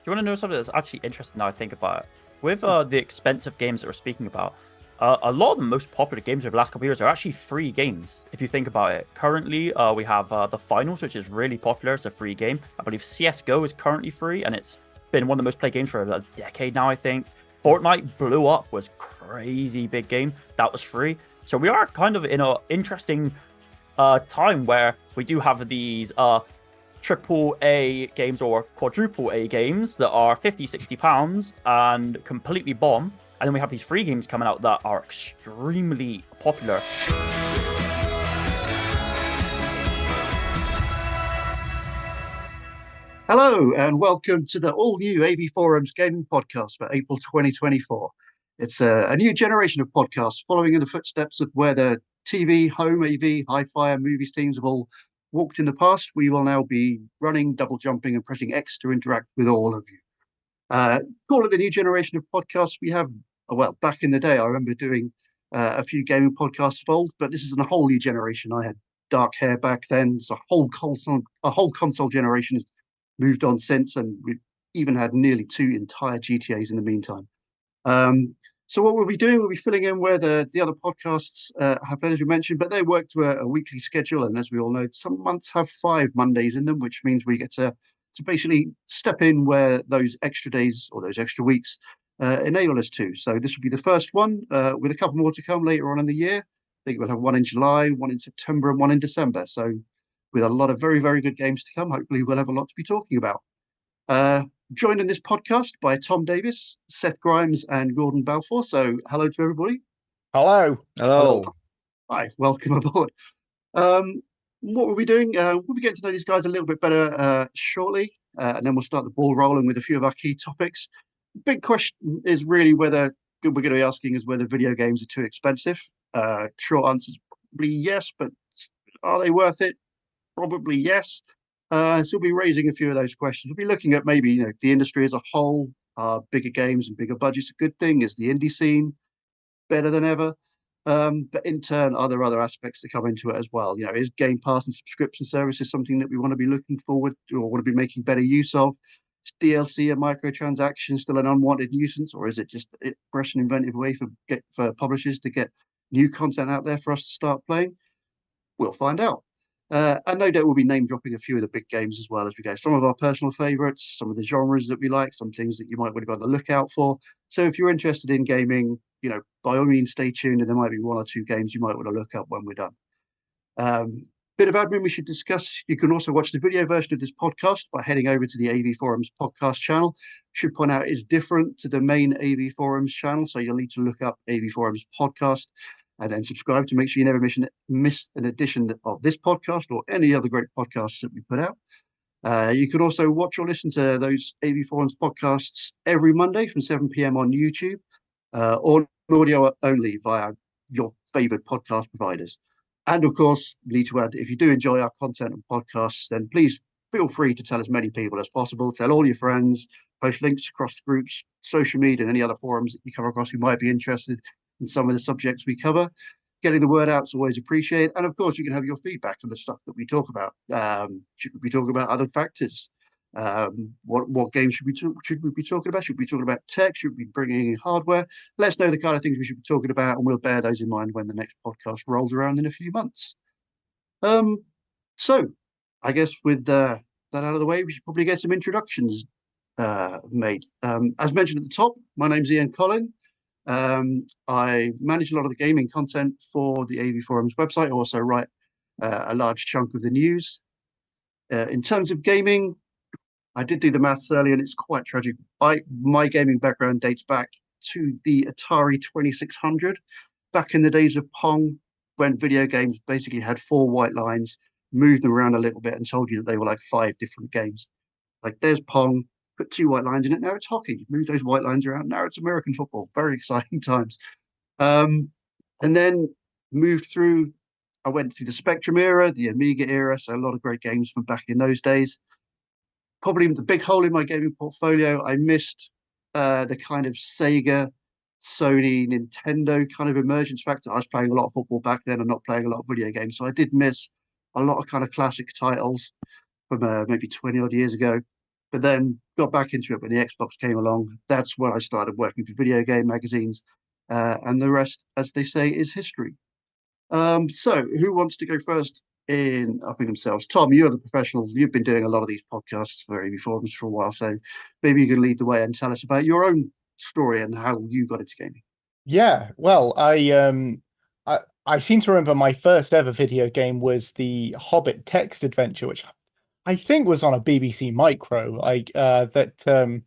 you want to know something that's actually interesting now I think about it? With the expensive games that we're speaking about, a lot of the most popular games over the last couple of years are actually free games, if you think about it. Currently, we have the Finals, which is really popular. It's a free game. I believe CSGO is currently free, and it's been one of the most played games for a decade now, I think. Fortnite blew up, was crazy big game. That was free. So we are kind of in an interesting time where we do have these triple A games or quadruple A games that are 50, £60 and completely bomb. And then we have these free games coming out that are extremely popular. Hello, and welcome to the all-new AV Forums gaming podcast for April 2024. It's a new generation of podcasts following in the footsteps of where the TV, home AV, hi-fi, and movies teams have all walked in the past. We will now be running, double jumping, and pressing X to interact with all of you. Call it the new generation of podcasts. We have, well, back in the day, I remember doing a few gaming podcasts of old, but this is a whole new generation. I had dark hair back then. It's a whole console generation has moved on since, and we've even had nearly 2 entire GTAs in the meantime. So what we'll be doing, we'll be filling in where the other podcasts have been, as we mentioned, but they work to a weekly schedule. And as we all know, some months have 5 Mondays in them, which means we get to basically step in where those extra days or those extra weeks enable us to. So this will be the first one with a couple more to come later on in the year. I think we'll have one in July, one in September, and one in December. So with a lot of very, very good games to come, hopefully we'll have a lot to be talking about. Joined in this podcast by Tom Davies, Seth Grimes, and Gordon Balfour. So hello to everybody. Hello. Hello. Hi, welcome aboard. What we'll be doing, we'll be getting to know these guys a little bit better shortly, and then we'll start the ball rolling with a few of our key topics. Big question is really whether we're going to be asking is whether video games are too expensive. Short answer is probably yes, but are they worth it? Probably yes. So we'll be raising a few of those questions. We'll be looking at maybe the industry as a whole. Are bigger games and bigger budgets a good thing? Is the indie scene better than ever? But in turn, are there other aspects that come into it as well? Is Game Pass and subscription services something that we want to be looking forward to or want to be making better use of? Is DLC and microtransactions still an unwanted nuisance, or is it just a fresh and inventive way for publishers to get new content out there for us to start playing? We'll find out. And no doubt we'll be name dropping a few of the big games as well as we go. Some of our personal favorites, some of the genres that we like, some things that you might want to be on the lookout for. So if you're interested in gaming, by all means, stay tuned, and there might be 1 or 2 games you might want to look up when we're done. Bit of admin we should discuss. You can also watch the video version of this podcast by heading over to the AV Forums podcast channel. Should point out it's different to the main AV Forums channel, so you'll need to look up AV Forums podcast and then subscribe to make sure you never miss an edition of this podcast or any other great podcasts that we put out. You can also watch or listen to those AV Forums podcasts every Monday from 7 p.m. on YouTube or audio only via your favorite podcast providers. And of course, need to add, if you do enjoy our content and podcasts, then please feel free to tell as many people as possible. Tell all your friends, post links across the groups, social media, and any other forums that you come across who might be interested in some of the subjects we cover. Getting the word out is always appreciated. And of course, you can have your feedback on the stuff that we talk about. Should we be talking about other factors? What games should we be talking about? Should we be talking about tech? Should we be bringing in hardware? Let us know the kind of things we should be talking about, and we'll bear those in mind when the next podcast rolls around in a few months. So I guess with that out of the way, we should probably get some introductions made. As mentioned at the top, my name's Ian Collen. I manage a lot of the gaming content for the AV Forums website. I also write a large chunk of the news. In terms of gaming, I did do the maths earlier, and it's quite tragic. My gaming background dates back to the Atari 2600, back in the days of Pong, when video games basically had 4 white lines, moved them around a little bit, and told you that they were like 5 different games. Like there's Pong, put 2 white lines in it. Now it's hockey. Move those white lines around. Now it's American football. Very exciting times. And then moved through. I went through the Spectrum era, the Amiga era, so a lot of great games from back in those days. Probably the big hole in my gaming portfolio, I missed the kind of Sega, Sony, Nintendo kind of emergence factor. I was playing a lot of football back then and not playing a lot of video games, so I did miss a lot of kind of classic titles from maybe 20 odd years ago. but then got back into it when the Xbox came along. That's when I started working for video game magazines, and the rest, as they say, is history. So who wants to go first in upping themselves? Tom, you're the professionals. You've been doing a lot of these podcasts for AV Forums for a while, so maybe you can lead the way and tell us about your own story and how you got into gaming. Yeah, well, I seem to remember my first ever video game was the Hobbit text adventure, which I think was on a BBC Micro. That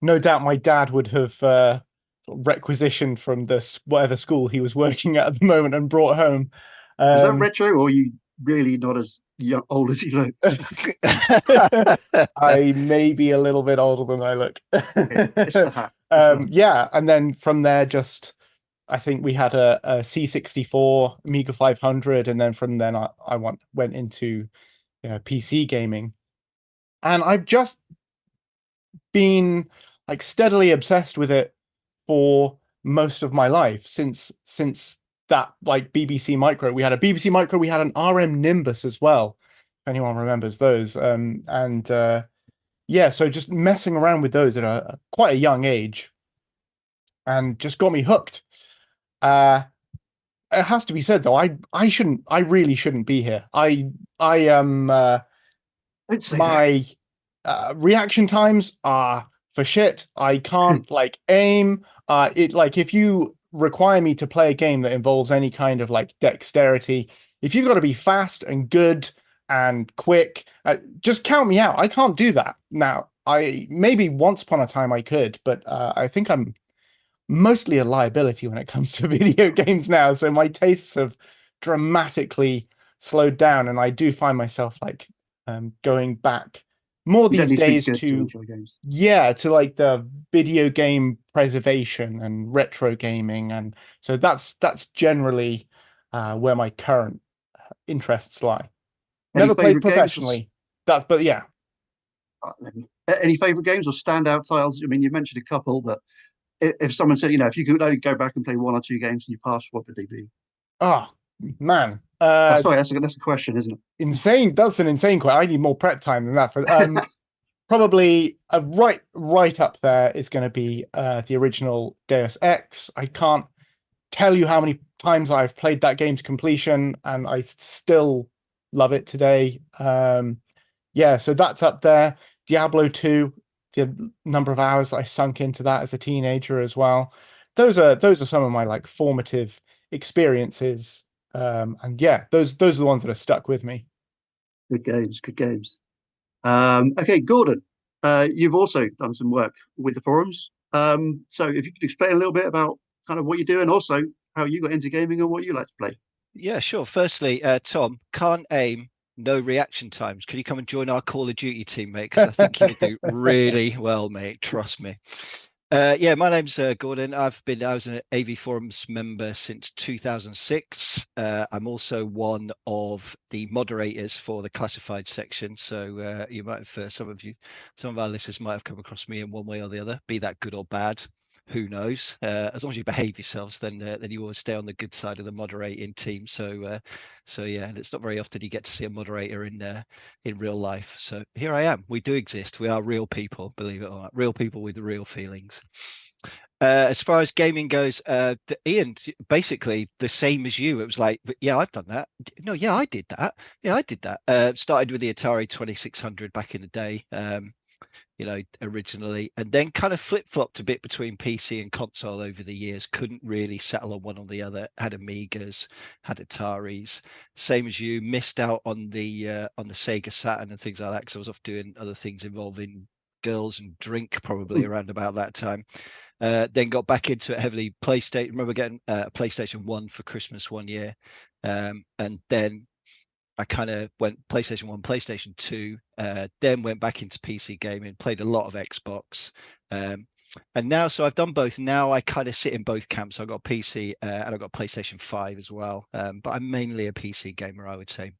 no doubt my dad would have requisitioned from whatever school he was working at the moment and brought home. Was that Um, retro, or are you really not as young, old as you look? I may be a little bit older than I look. It's the hat. It's the hat. Yeah, and then from there, just I think we had a C64, Amiga 500, and then from then I went into PC gaming, and I've just been like steadily obsessed with it for most of my life since that like BBC Micro. We had a BBC Micro, we had an RM Nimbus as well, if anyone remembers those. And Yeah, so just messing around with those at quite a young age, and just got me hooked. Uh, it has to be said though, I really shouldn't be here. I am Don't say that. My reaction times are for shit. I can't like aim. It like if you require me to play a game that involves any kind of like dexterity, if you've got to be fast and good and quick, just count me out. I can't do that. Now, I maybe once upon a time I could, but I think I'm mostly a liability when it comes to video games now. So my tastes have dramatically slowed down, and I do find myself like going back more You don't these need to be days good to to enjoy games. yeah, to like the video game preservation and retro gaming, and so that's generally where my current interests lie. Any Never played favorite games? professionally, that but yeah. Any favorite games or standout titles? I mean, you mentioned a couple, but if someone said, if you could only go back and play one or two games and you passed, what would they be? Oh man, Sorry, that's a question, isn't it? insane. That's an insane question. I need more prep time than that for probably right up there is going to be the original Deus Ex. I can't tell you how many times I've played that game to completion, and I still love it today. Yeah, so that's up there. Diablo 2, the number of hours that I sunk into that as a teenager as well. Those are some of my like formative experiences. And yeah, those are the ones that are stuck with me. Good games, good games. Okay, Gordon, you've also done some work with the forums. So if you could explain a little bit about kind of what you do and also how you got into gaming and what you like to play. Yeah, sure. Firstly, Tom, can't aim, no reaction times. Could you come and join our Call of Duty team, mate? Because I think you'll do really well, mate. Trust me. Yeah, my name's Gordon. I was an AV Forums member since 2006. I'm also one of the moderators for the classified section. So you might have, some of our listeners might have come across me in one way or the other, be that good or bad. Who knows? As long as you behave yourselves, then you always stay on the good side of the moderating team. So yeah, and it's not very often you get to see a moderator in real life. So here I am. We do exist. We are real people, believe it or not. Real people with real feelings. As far as gaming goes, Ian, basically the same as you. It was like, yeah, I've done that. No, yeah, I did that. Yeah, I did that. Started with the Atari 2600 back in the day. Originally, and then kind of flip-flopped a bit between PC and console over the years. Couldn't really settle on one or the other. Had Amigas, had Ataris. Same as you, missed out on the Sega Saturn and things like that because I was off doing other things involving girls and drink probably around about that time. Then got back into it heavily. PlayStation. Remember getting a PlayStation 1 for Christmas one year, and then I kind of went PlayStation 1, PlayStation 2, then went back into PC gaming, played a lot of Xbox. And now, so I've done both. Now I kind of sit in both camps. I've got PC and I've got PlayStation 5 as well. But I'm mainly a PC gamer, I would say,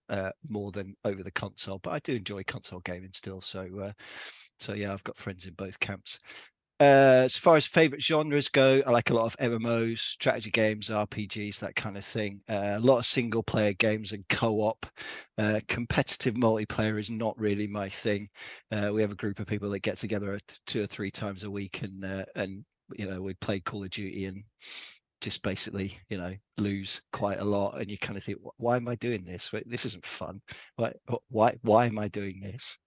more than over the console. But I do enjoy console gaming still. So yeah, I've got friends in both camps. As far as favorite genres go, I like a lot of MMOs, strategy games, RPGs, that kind of thing. A lot of single player games and co-op. Competitive multiplayer is not really my thing. We have a group of people that get together 2 or 3 times a week, and we play Call of Duty and just basically lose quite a lot, and you kind of think, why am I doing this? This isn't fun. Why am I doing this?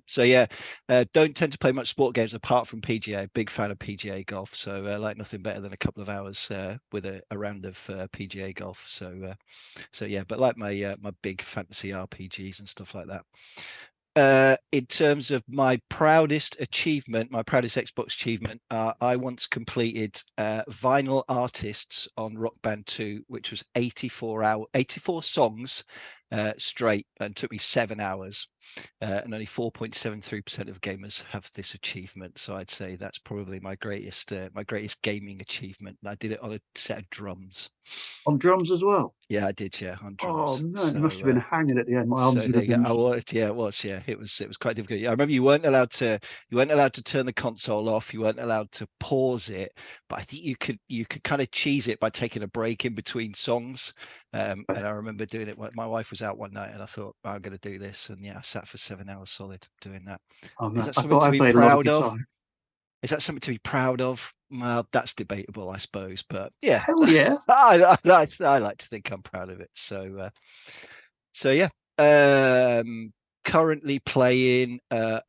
So yeah, don't tend to play much sport games apart from PGA. Big fan of PGA golf, so like nothing better than a couple of hours with a round of PGA golf. So yeah, but like my big fantasy RPGs and stuff like that. In terms of my proudest achievement, my proudest Xbox achievement, I once completed Vinyl Artists on Rock Band 2, which was 84 songs straight, and took me 7 hours. And only 4.73% of gamers have this achievement. So I'd say that's probably my greatest gaming achievement. And I did it on a set of drums. On drums as well? Yeah, I did. Yeah, on Oh drums. no, you must have been hanging at the end. My arms would have been. Yeah, it was. Yeah, it was quite difficult. I remember you weren't allowed to turn the console off. You weren't allowed to pause it, but I think you could kind of cheese it by taking a break in between songs. And I remember doing it. My wife was out one night, and I thought, I'm going to do this. And yeah, I sat for 7 hours solid doing that. Oh man, Is that I something thought to I be played a lot of proud of? guitar. Is that something to be proud of? Well, that's debatable, I suppose. But yeah, Hell yeah. I like to think I'm proud of it. So yeah. Currently playing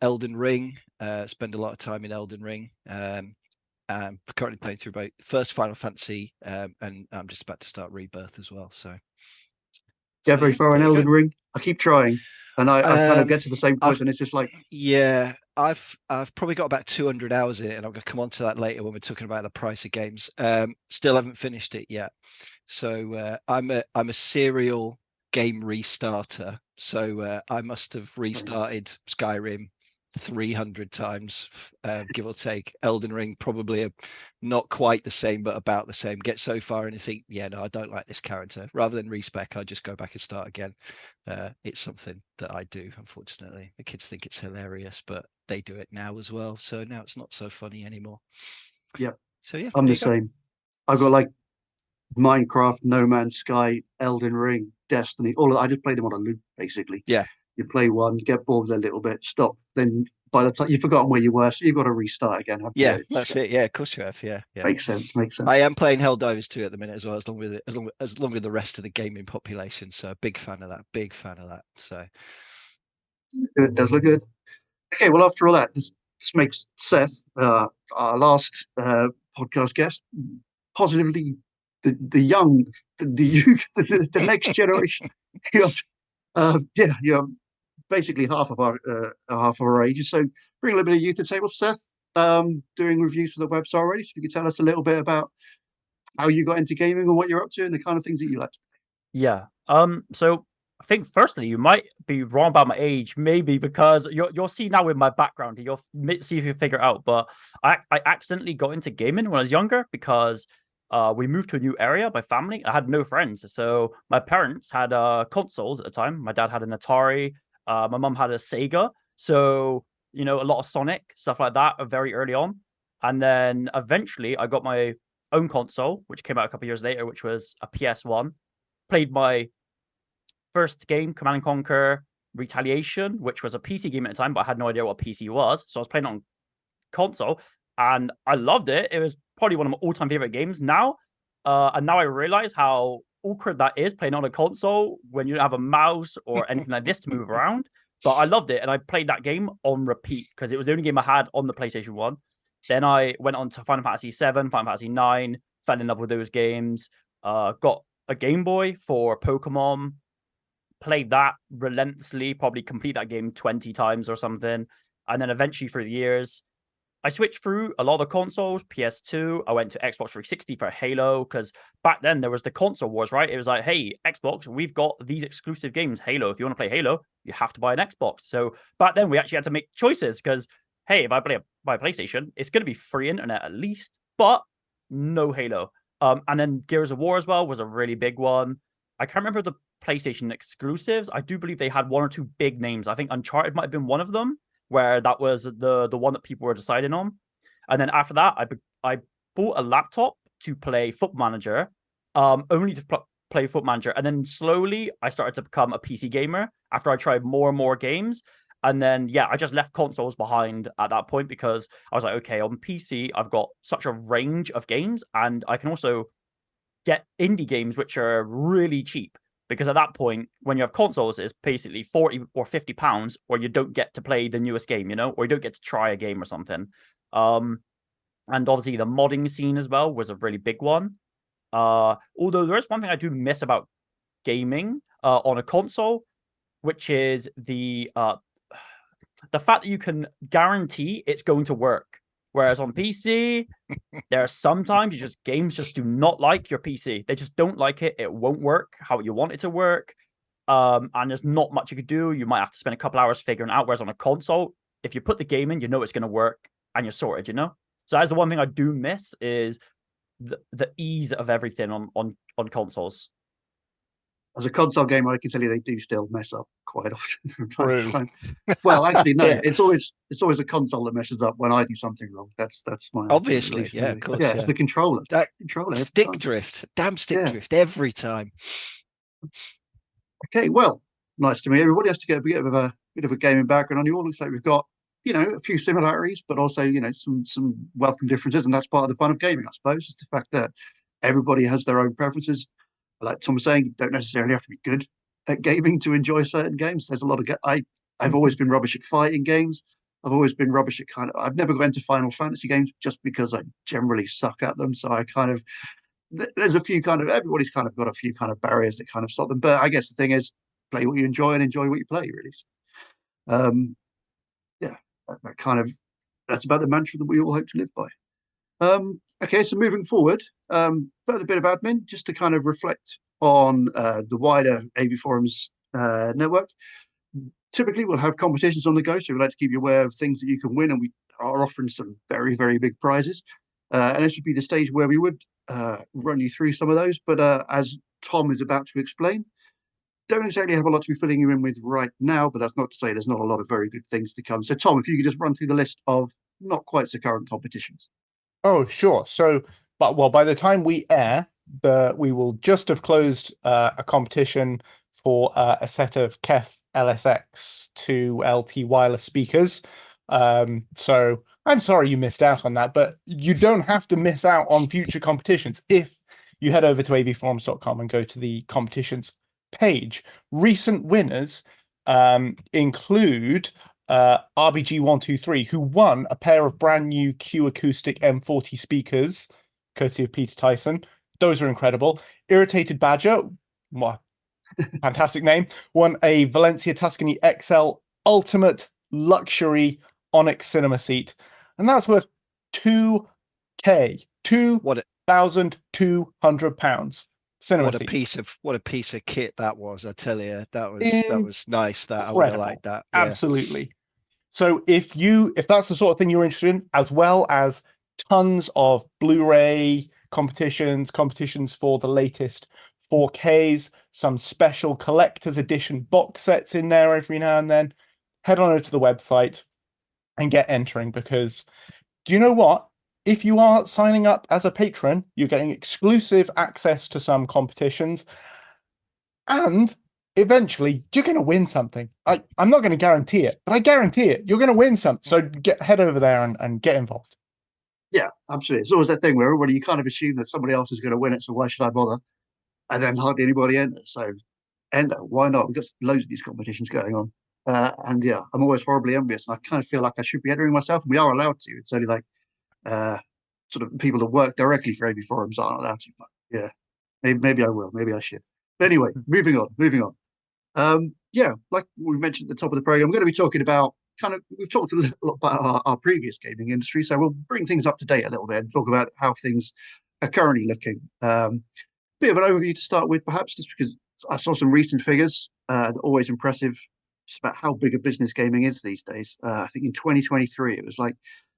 Elden Ring. Spend a lot of time in Elden Ring. I'm currently playing through both first Final Fantasy, and I'm just about to start Rebirth as well. So Very far in Elden Ring. I keep trying, and I kind of get to the same point, and it's just like, yeah, I've probably got about 200 hours in it, and I'm going to come on to that later when we're talking about the price of games. Still haven't finished it yet, so I'm a serial game restarter. So I must have restarted Skyrim 300 times, give or take. Elden Ring probably not quite the same, but about the same. Get so far and you think, yeah, no, I don't like this character. Rather than respec, I just go back and start again. It's something that I do, unfortunately. The kids think it's hilarious, but they do it now as well. So now it's not so funny anymore. yeah. So yeah, I'm the same. I've got like Minecraft, No Man's Sky, Elden Ring, Destiny. I just play them on a loop, basically. Yeah. You play one, get bored with a little bit, stop. Then by the time you've forgotten where you were, so you've got to restart again. Yeah, that's it. Yeah, of course you have. Yeah. Makes sense. I am playing Helldivers 2 at the minute as well, as long with the rest of the gaming population. So big fan of that. So it does look good. Okay, well, after all that, this makes Seth, our last podcast guest, positively the young, the youth, the next generation. You're basically half of our ages. So bring a little bit of youth to the table, Seth. Doing reviews for the website already. So you could tell us a little bit about how you got into gaming and what you're up to and the kind of things that you like. Yeah. So I think firstly you might be wrong about my age, maybe because you'll see now with my background, you'll see if you figure it out. But I accidentally got into gaming when I was younger because we moved to a new area. My family, I had no friends, so my parents had consoles at the time. My dad had an Atari. My mum had a Sega. So a lot of Sonic stuff like that very early on, and then eventually I got my own console, which came out a couple of years later, which was a PS1. Played my first game, Command and Conquer Retaliation, which was a PC game at the time, but I had no idea what a PC was. So I was playing on console, and I loved it. It was probably one of my all-time favorite games now. And now I realize how awkward that is playing on a console when you don't have a mouse or anything like this to move around. But I loved it, and I played that game on repeat because it was the only game I had on the PlayStation 1. Then I went on to Final Fantasy 7, Final Fantasy 9, fell in love with those games, got a Game Boy for Pokemon, played that relentlessly, probably complete that game 20 times or something. And then eventually through the years, I switched through a lot of the consoles, PS2. I went to Xbox 360 for Halo, because back then there was the console wars, right? It was like, hey, Xbox, we've got these exclusive games. Halo, if you want to play Halo, you have to buy an Xbox. So back then we actually had to make choices because, hey, if I buy a PlayStation, it's going to be free internet at least, but no Halo. And then Gears of War as well was a really big one. I can't remember the PlayStation exclusives. I do believe they had one or two big names. I think Uncharted might have been one of them, where that was the one that people were deciding on. And then after that, I bought a laptop to play Football Manager, only to play Football Manager. And then slowly I started to become a PC gamer after I tried more and more games. And then, yeah, I just left consoles behind at that point because I was like, okay, on PC, I've got such a range of games, and I can also get indie games which are really cheap. Because at that point, when you have consoles, it's basically 40 or 50 pounds, or you don't get to play the newest game, or you don't get to try a game or something. And obviously, the modding scene as well was a really big one. Although there is one thing I do miss about gaming on a console, which is the fact that you can guarantee it's going to work. Whereas on PC, there are sometimes games just do not like your PC. They just don't like it. It won't work how you want it to work. And there's not much you could do. You might have to spend a couple hours figuring out. Whereas on a console, if you put the game in, you know it's going to work and you're sorted, So that's the one thing I do miss is the ease of everything on consoles. As a console gamer, I can tell you they do still mess up quite often from time to True. time. Well, actually, no. Yeah. It's always a console that messes up when I do something wrong. That's my argument, at Obviously, least, yeah, really. of course, Yeah, it's the controller. That Controller every stick time. drift, damn stick Yeah. drift every time. Okay, well, nice to meet everybody. Has to get a bit of a gaming background on you all. Looks like we've got a few similarities, but also some welcome differences, and that's part of the fun of gaming, I suppose. It's the fact that everybody has their own preferences. Like Tom was saying, you don't necessarily have to be good at gaming to enjoy certain games. There's a lot of I've always been rubbish at fighting games. I've always been rubbish at I've never got into Final Fantasy games just because I generally suck at them. So I there's a few everybody's kind of got a few kind of barriers that kind of stop them. But I guess the thing is, play what you enjoy and enjoy what you play, really. Yeah, that's about the mantra that we all hope to live by. Okay, so moving forward, further bit of admin just to kind of reflect on the wider AV Forums network. Typically, we'll have competitions on the go, so we'd like to keep you aware of things that you can win, and we are offering some very, very big prizes. And this would be the stage where we would run you through some of those. But as Tom is about to explain, don't exactly have a lot to be filling you in with right now, but that's not to say there's not a lot of very good things to come. So, Tom, if you could just run through the list of not quite so current competitions. Oh, sure. So, by the time we air, we will just have closed a competition for a set of KEF LSX 2 LT wireless speakers. So I'm sorry you missed out on that, but you don't have to miss out on future competitions if you head over to avforums.com and go to the competitions page. Recent winners include RBG123, who won a pair of brand new Q Acoustic M40 speakers, courtesy of Peter Tyson. Those are incredible. Irritated Badger, what fantastic name, won a Valencia Tuscany XL Ultimate Luxury Onyx Cinema Seat, and that's worth £2,000, £2,200. Cinema seat. What a piece of kit that was! I tell you, that was nice. That I would have liked that. Yeah. Absolutely. So if that's the sort of thing you're interested in, as well as tons of Blu-ray competitions for the latest 4Ks, some special collector's edition box sets in there every now and then, head on over to the website and get entering, because do you know what? If you are signing up as a patron, you're getting exclusive access to some competitions, and eventually you're going to win something. I'm not going to guarantee it, but I guarantee it. You're going to win something. So head over there and get involved. Yeah, absolutely. It's always that thing where everybody, you kind of assume that somebody else is going to win it, so why should I bother? And then hardly anybody enters. So enter. Why not? We've got loads of these competitions going on. And yeah, I'm always horribly envious, and I kind of feel like I should be entering myself, and we are allowed to. It's only like sort of people that work directly for AV Forums aren't allowed to. But yeah, maybe I will. Maybe I should. But anyway, moving on. Yeah, like we mentioned at the top of the program, I'm going to be talking about we've talked a little about our previous gaming industry, so we'll bring things up to date a little bit and talk about how things are currently looking. Bit of an overview to start with, perhaps, just because I saw some recent figures that are always impressive, just about how big a business gaming is these days. I think in 2023, it was like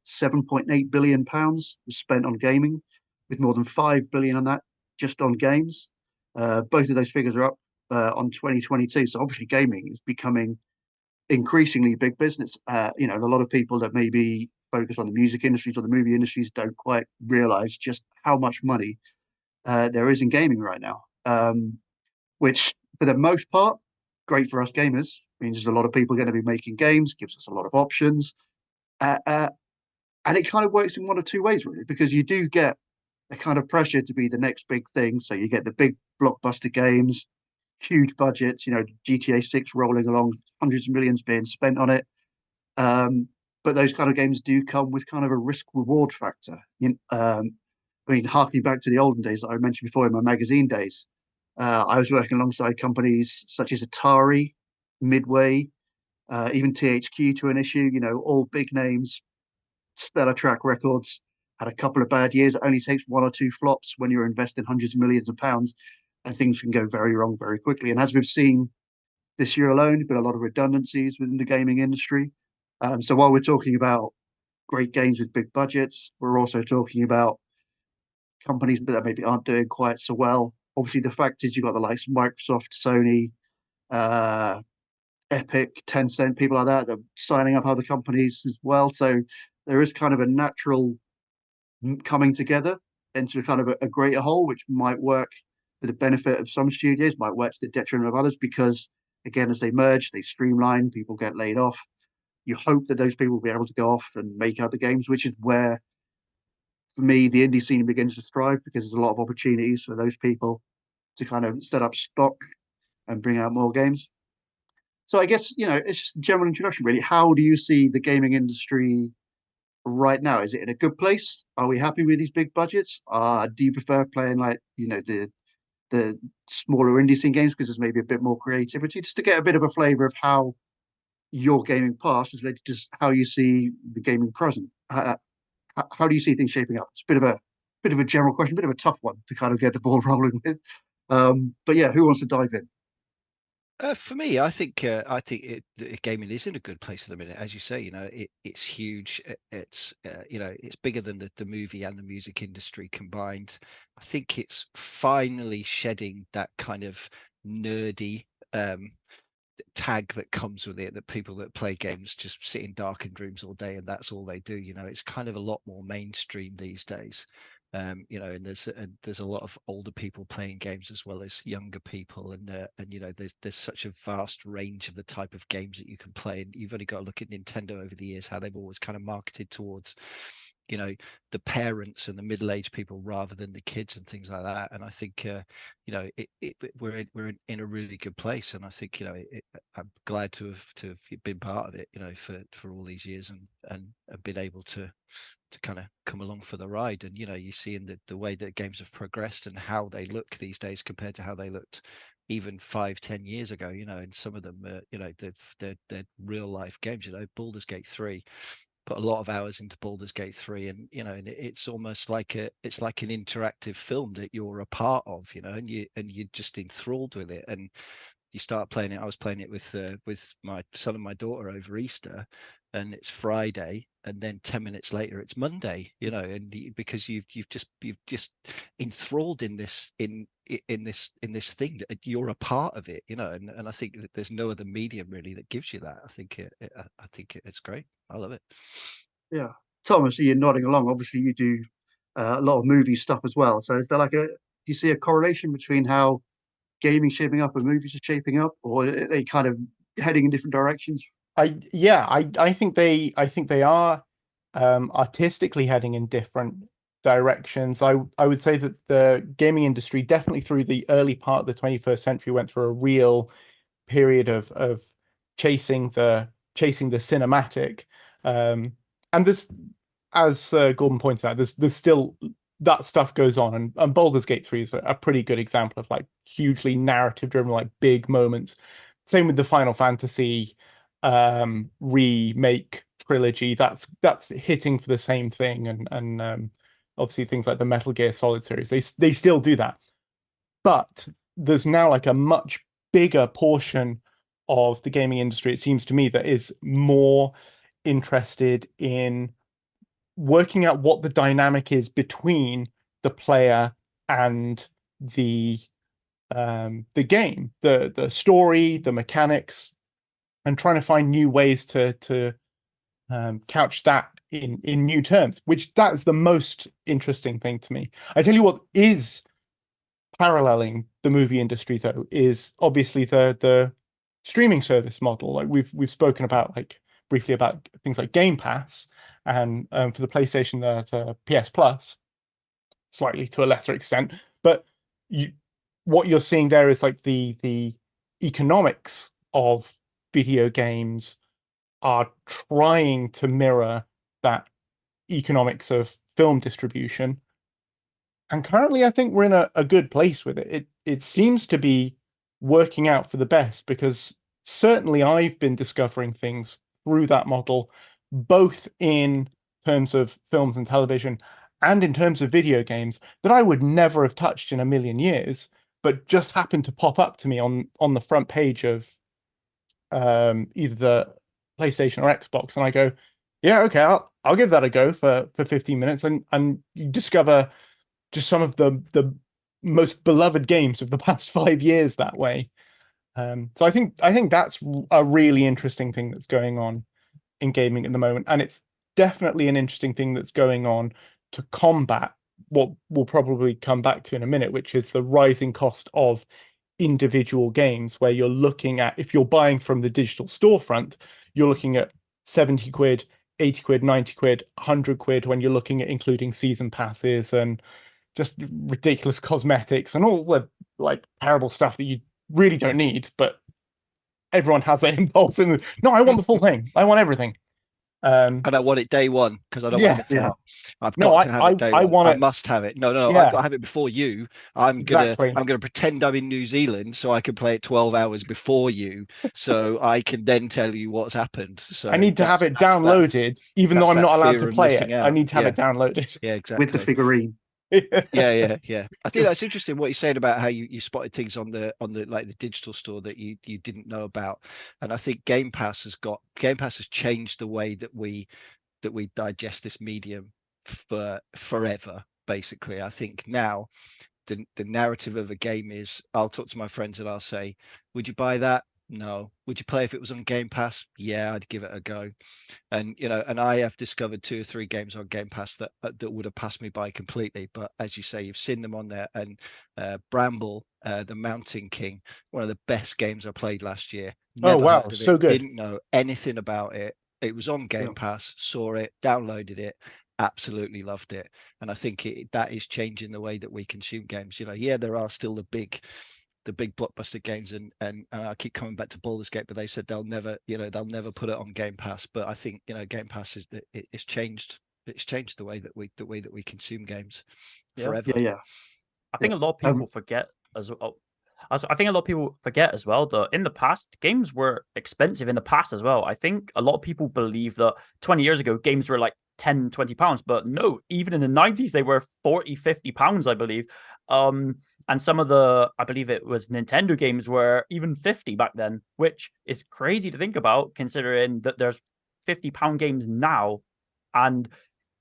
£7.8 billion was spent on gaming, with more than 5 billion on that just on games. Both of those figures are up on 2022. So obviously gaming is becoming increasingly big business. A lot of people that maybe focus on the music industries or the movie industries don't quite realize just how much money there is in gaming right now. Which for the most part, great for us gamers. Means there's a lot of people going to be making games, gives us a lot of options. And it kind of works in one of two ways, really, because you do get a kind of pressure to be the next big thing. So you get the big blockbuster games, huge budgets, GTA 6 rolling along, hundreds of millions being spent on it. But those kind of games do come with kind of a risk reward factor. Harking back to the olden days that I mentioned before in my magazine days, I was working alongside companies such as Atari, Midway, even THQ to an issue, all big names, stellar track records, had a couple of bad years. It only takes one or two flops when you're investing hundreds of millions of pounds, and things can go very wrong very quickly. And as we've seen this year alone, there's been a lot of redundancies within the gaming industry. So while we're talking about great games with big budgets, we're also talking about companies that maybe aren't doing quite so well. Obviously, the fact is you've got the likes of Microsoft, Sony, Epic, Tencent, people like that are signing up other companies as well. So there is kind of a natural coming together into kind of a greater whole, which might work for the benefit of some studios, might work to the detriment of others, because again, as they merge, they streamline, people get laid off. You hope that those people will be able to go off and make other games, which is where, for me, the indie scene begins to thrive, because there's a lot of opportunities for those people to kind of set up stock and bring out more games. So I guess, it's just a general introduction, really. How do you see the gaming industry right now? Is it in a good place? Are we happy with these big budgets? Do you prefer playing the smaller indie scene games because there's maybe a bit more creativity? Just to get a bit of a flavor of how your gaming past has led to just how you see the gaming present. How do you see things shaping up? It's a bit of a general question, a bit of a tough one to kind of get the ball rolling with. But yeah, who wants to dive in? For me, I think gaming is in a good place at the minute. As you say, it's huge. It's bigger than the movie and the music industry combined. I think it's finally shedding that kind of nerdy tag that comes with it, that people that play games just sit in darkened rooms all day and that's all they do. It's kind of a lot more mainstream these days. And there's a lot of older people playing games as well as younger people, and there's such a vast range of the type of games that you can play, and you've only got to look at Nintendo over the years, how they've always kind of marketed towards the parents and the middle-aged people rather than the kids and things like that. And I think we're in a really good place, and I think I'm glad to have been part of it for all these years, and been able to kind of come along for the ride. And you see in the way that games have progressed and how they look these days compared to how they looked even 5-10 years ago, and some of them they're real life games. Baldur's Gate 3, put a lot of hours into Baldur's Gate 3, and and it's almost like an interactive film that you're a part of, and you're just enthralled with it. And you start playing it. I was playing it with my son and my daughter over Easter, and it's Friday, and then 10 minutes later it's Monday, and because you've just enthralled in this thing that you're a part of it, and I think that there's no other medium really that gives you that. I think it's great. I love it. Yeah. Thomas, you're nodding along. Obviously, you do a lot of movie stuff as well. So is there do you see a correlation between how gaming shaping up and movies are shaping up, or are they kind of heading in different directions? I think they are artistically heading in different directions. I would say that the gaming industry, definitely through the early part of the 21st century, went through a real period of chasing the cinematic. And there's, as Gordon pointed out, there's still that stuff goes on, and Baldur's Gate 3 is a pretty good example of like hugely narrative driven, like big moments. Same with the Final Fantasy remake trilogy. That's hitting for the same thing, and obviously things like the Metal Gear Solid series, they still do that. But there's now like a much bigger portion of the gaming industry, it seems to me, that is more interested in working out what the dynamic is between the player and the game, the story, the mechanics, and trying to find new ways to couch that in new terms, which that's the most interesting thing to me. I tell you what is paralleling the movie industry though is obviously the streaming service model. Like we've spoken about like briefly about things like Game Pass and for the PlayStation the PS Plus, slightly to a lesser extent. But what you're seeing there is like the economics of video games are trying to mirror that economics of film distribution. And currently, I think we're in a good place with it. It seems to be working out for the best because certainly I've been discovering things through that model, both in terms of films and television and in terms of video games that I would never have touched in a million years, but just happened to pop up to me on the front page of either the PlayStation or Xbox, and I go, yeah, okay, I'll give that a go for 15 minutes, and you discover just some of the most beloved games of the past 5 years that way. So I think that's a really interesting thing that's going on in gaming at the moment, and it's definitely an interesting thing that's going on to combat what we'll probably come back to in a minute, which is the rising cost of individual games, where you're looking at, if you're buying from the digital storefront, you're looking at 70 quid, 80 quid, 90 quid, 100 quid when you're looking at including season passes and just ridiculous cosmetics and all the like terrible stuff that you really don't need, but everyone has that impulse in no, I want the full thing. I want everything. And I want it day one because I don't want to miss out. I've got to have it day I one. want I it. must have it. No, Yeah. I've got to have it before you. I'm gonna pretend I'm in New Zealand so I can play it 12 hours before you, so I can then tell you what's happened. So I need to have it downloaded, even though I'm not allowed to play it. I need to have it downloaded. Yeah, exactly. With the figurine. Yeah. I think that's interesting what you're saying about how you spotted things on the like the digital store that you didn't know about. And I think Game Pass has changed the way that we digest this medium for forever. Basically, I think now the narrative of a game is, I'll talk to my friends and I'll say, would you buy that? No. Would you play if it was on Game Pass? Yeah, I'd give it a go. And and I have discovered 2 or 3 games on Game Pass that would have passed me by completely. But as you say, you've seen them on there. And Bramble, the Mountain King, one of the best games I played last year. Never heard of so it, good. didn't know anything about it. It was on Game Pass, saw it, downloaded it, absolutely loved it. And I think that is changing the way that we consume games. Yeah, there are still the big blockbuster games, and I keep coming back to Baldur's Gate, but they said they'll never put it on Game Pass. But I think Game Pass it's changed the way that we consume games forever. Yeah. I think a lot of people forget as well. I think a lot of people forget as well that in the past, games were expensive in the past as well. I think a lot of people believe that 20 years ago, games were like 10, 20 pounds, but no, even in the 90s, they were 40, 50 pounds, I believe. And some of I believe it was Nintendo games were even 50 back then, which is crazy to think about considering that there's 50-pound games now. And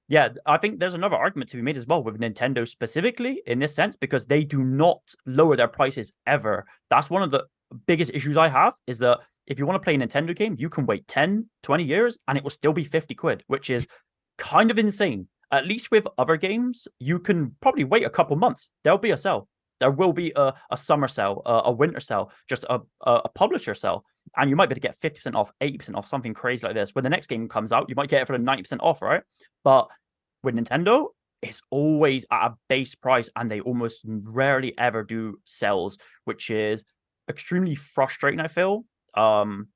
yeah, I think there's another argument to be made as well with Nintendo specifically in this sense, because they do not lower their prices ever. That's one of the biggest issues I have, is that if you want to play a Nintendo game, you can wait 10, 20 years and it will still be 50 quid, which is kind of insane. At least with other games, you can probably wait a couple months. There'll be a sale. There will be a summer sale, a winter sale, just a publisher sale. And you might be able to get 50% off, 80% off, something crazy like this. When the next game comes out, you might get it for the 90% off, right? But with Nintendo, it's always at a base price, and they almost rarely ever do sales, which is extremely frustrating, I feel. And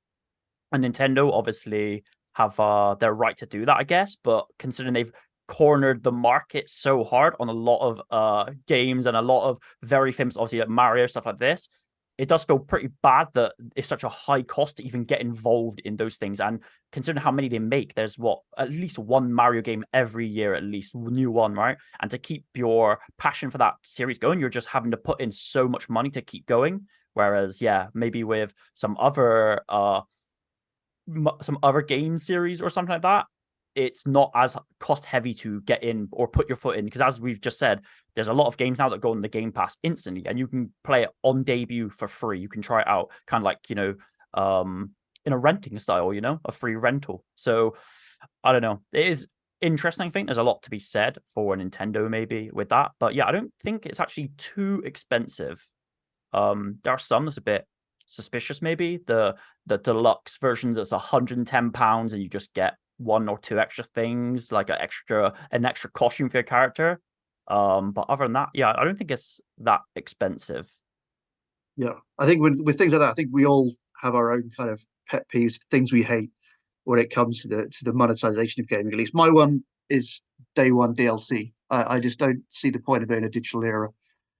Nintendo obviously have their right to do that, I guess. But considering they've cornered the market so hard on a lot of games and a lot of very famous, obviously like Mario, stuff like this, it does feel pretty bad that it's such a high cost to even get involved in those things. And considering how many they make, there's at least one Mario game every year, at least new one, right? And to keep your passion for that series going, you're just having to put in so much money to keep going. Whereas, yeah, maybe with some other game series or something like that, it's not as cost heavy to get in or put your foot in, because as we've just said, there's a lot of games now that go on the Game Pass instantly, and you can play it on debut for free. You can try it out, kind of like, in a renting style, a free rental. So I don't know. It is interesting. I think there's a lot to be said for Nintendo maybe with that, but yeah, I don't think it's actually too expensive. There are some that's a bit suspicious. Maybe the deluxe versions that's £110 and you just get one or two extra things, like an extra costume for your character. But other than that, yeah, I don't think it's that expensive. Yeah, I think with things like that, I think we all have our own kind of pet peeves, things we hate when it comes to the monetization of gaming. At least my one is day one DLC. I just don't see the point of it in a digital era.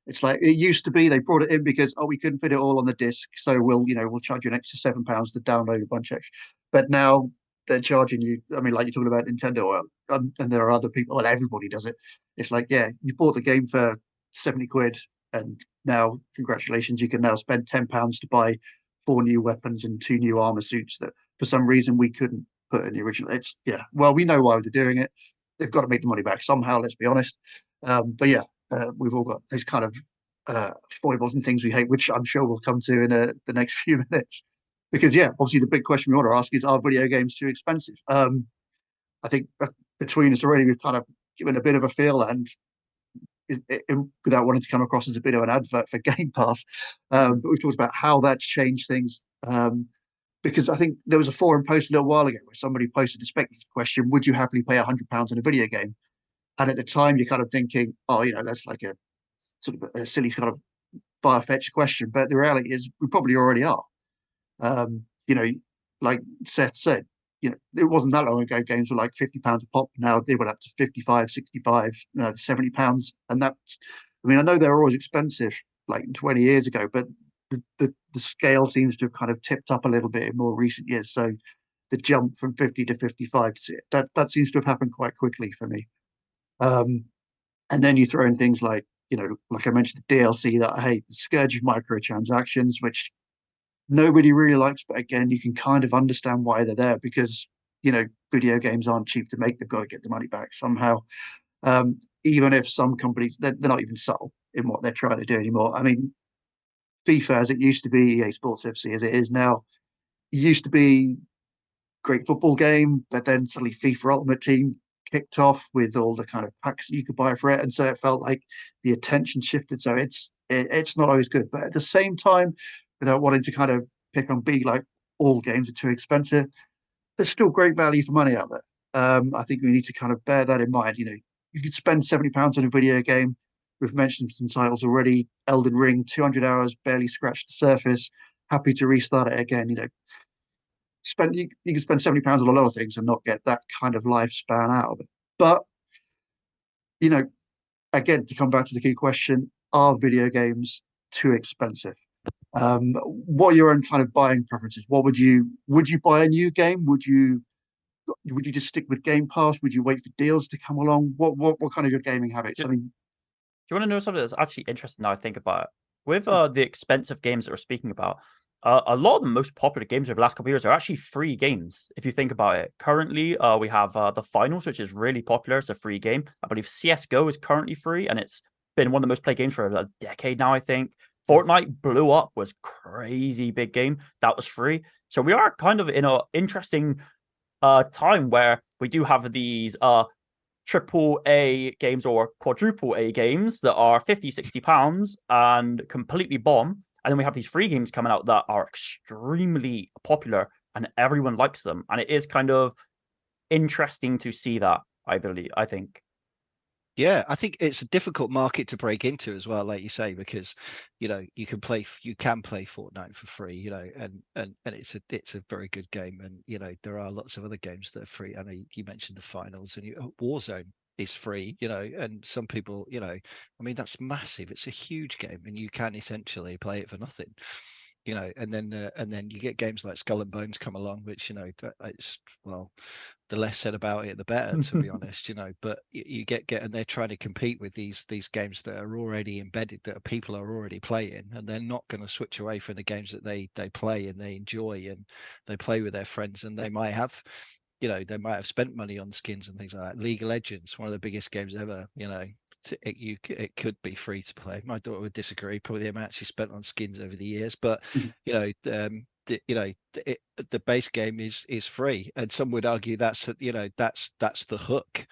It's like it used to be. They brought it in because we couldn't fit it all on the disc, so we'll charge you an extra £7 to download a bunch extra. But now they're charging you. I mean, like you're talking about Nintendo, and there are other people. Well, everybody does it. It's like, yeah, you bought the game for 70 quid, and now congratulations, you can now spend £10 to buy 4 new weapons and 2 new armor suits that for some reason we couldn't put in the original. It's well, we know why they're doing it. They've got to make the money back somehow. Let's be honest. But yeah, we've all got those kind of foibles and things we hate, which I'm sure we'll come to in the next few minutes. Because yeah, obviously the big question we want to ask is: are video games too expensive? I think between us already, we've kind of given a bit of a feel, and without wanting to come across as a bit of an advert for Game Pass, but we've talked about how that's changed things. Because I think there was a forum post a little while ago where somebody posted a speculative question: would you happily pay £100 on a video game? And at the time, you're kind of thinking, oh, that's like a sort of a silly kind of far-fetched question. But the reality is, we probably already are. You know, like Seth said, it wasn't that long ago. Games were like £50 a pop. Now they went up to 55, 65, £70, and that's. I mean, I know they were always expensive, like 20 years ago, but the scale seems to have kind of tipped up a little bit in more recent years. So the jump from 50 to 55, that seems to have happened quite quickly for me. And then you throw in things like, like I mentioned, the DLC that I hate, the scourge of microtransactions, which nobody really likes. But again, you can kind of understand why they're there because, video games aren't cheap to make. They've got to get the money back somehow. Even if some companies, they're not even subtle in what they're trying to do anymore. I mean, FIFA, as it used to be, EA Sports FC, as it is now, it used to be great football game, but then suddenly FIFA Ultimate Team kicked off with all the kind of packs you could buy for it, and so it felt like the attention shifted. So it's not always good, but at the same time, without wanting to kind of pick on B, like all games are too expensive, there's still great value for money out there. I think we need to kind of bear that in mind. You could spend £70 on a video game. We've mentioned some titles already. Elden Ring, 200 hours, barely scratched the surface. Happy to restart it again. You can spend £70 on a lot of things and not get that kind of lifespan out of it. But again, to come back to the key question: are video games too expensive? What are your own kind of buying preferences? Would you buy a new game? Would you just stick with Game Pass? Would you wait for deals to come along? What kind of your gaming habits? I mean, do you want to know something that's actually interesting now I think about it? With the expensive games that we're speaking about, a lot of the most popular games over the last couple of years are actually free games. If you think about it, currently we have the Finals, which is really popular. It's a free game. I believe CS:GO is currently free, and it's been one of the most played games for a decade now, I think. Fortnite blew up, was crazy big game that was free. So we are kind of in an interesting time where we do have these triple A games or quadruple A games that are 50, 60 pounds and completely bomb. And then we have these free games coming out that are extremely popular and everyone likes them. And it is kind of interesting to see that, I think. Yeah, I think it's a difficult market to break into as well, like you say, because you can play Fortnite for free, and it's a very good game, and there are lots of other games that are free. I know you mentioned the Finals, and Warzone is free, and some people, I mean that's massive. It's a huge game, and you can essentially play it for nothing. And then you get games like Skull and Bones come along, which it's the less said about it, the better, to be honest. But you get and they're trying to compete with these games that are already embedded, that people are already playing, and they're not going to switch away from the games that they play and they enjoy and they play with their friends, and they might have. They might have spent money on skins and things like that. League of Legends, one of the biggest games ever. It could be free to play. My daughter would disagree, probably the amount she spent on skins over the years, but the base game is free, and some would argue that's that's the hook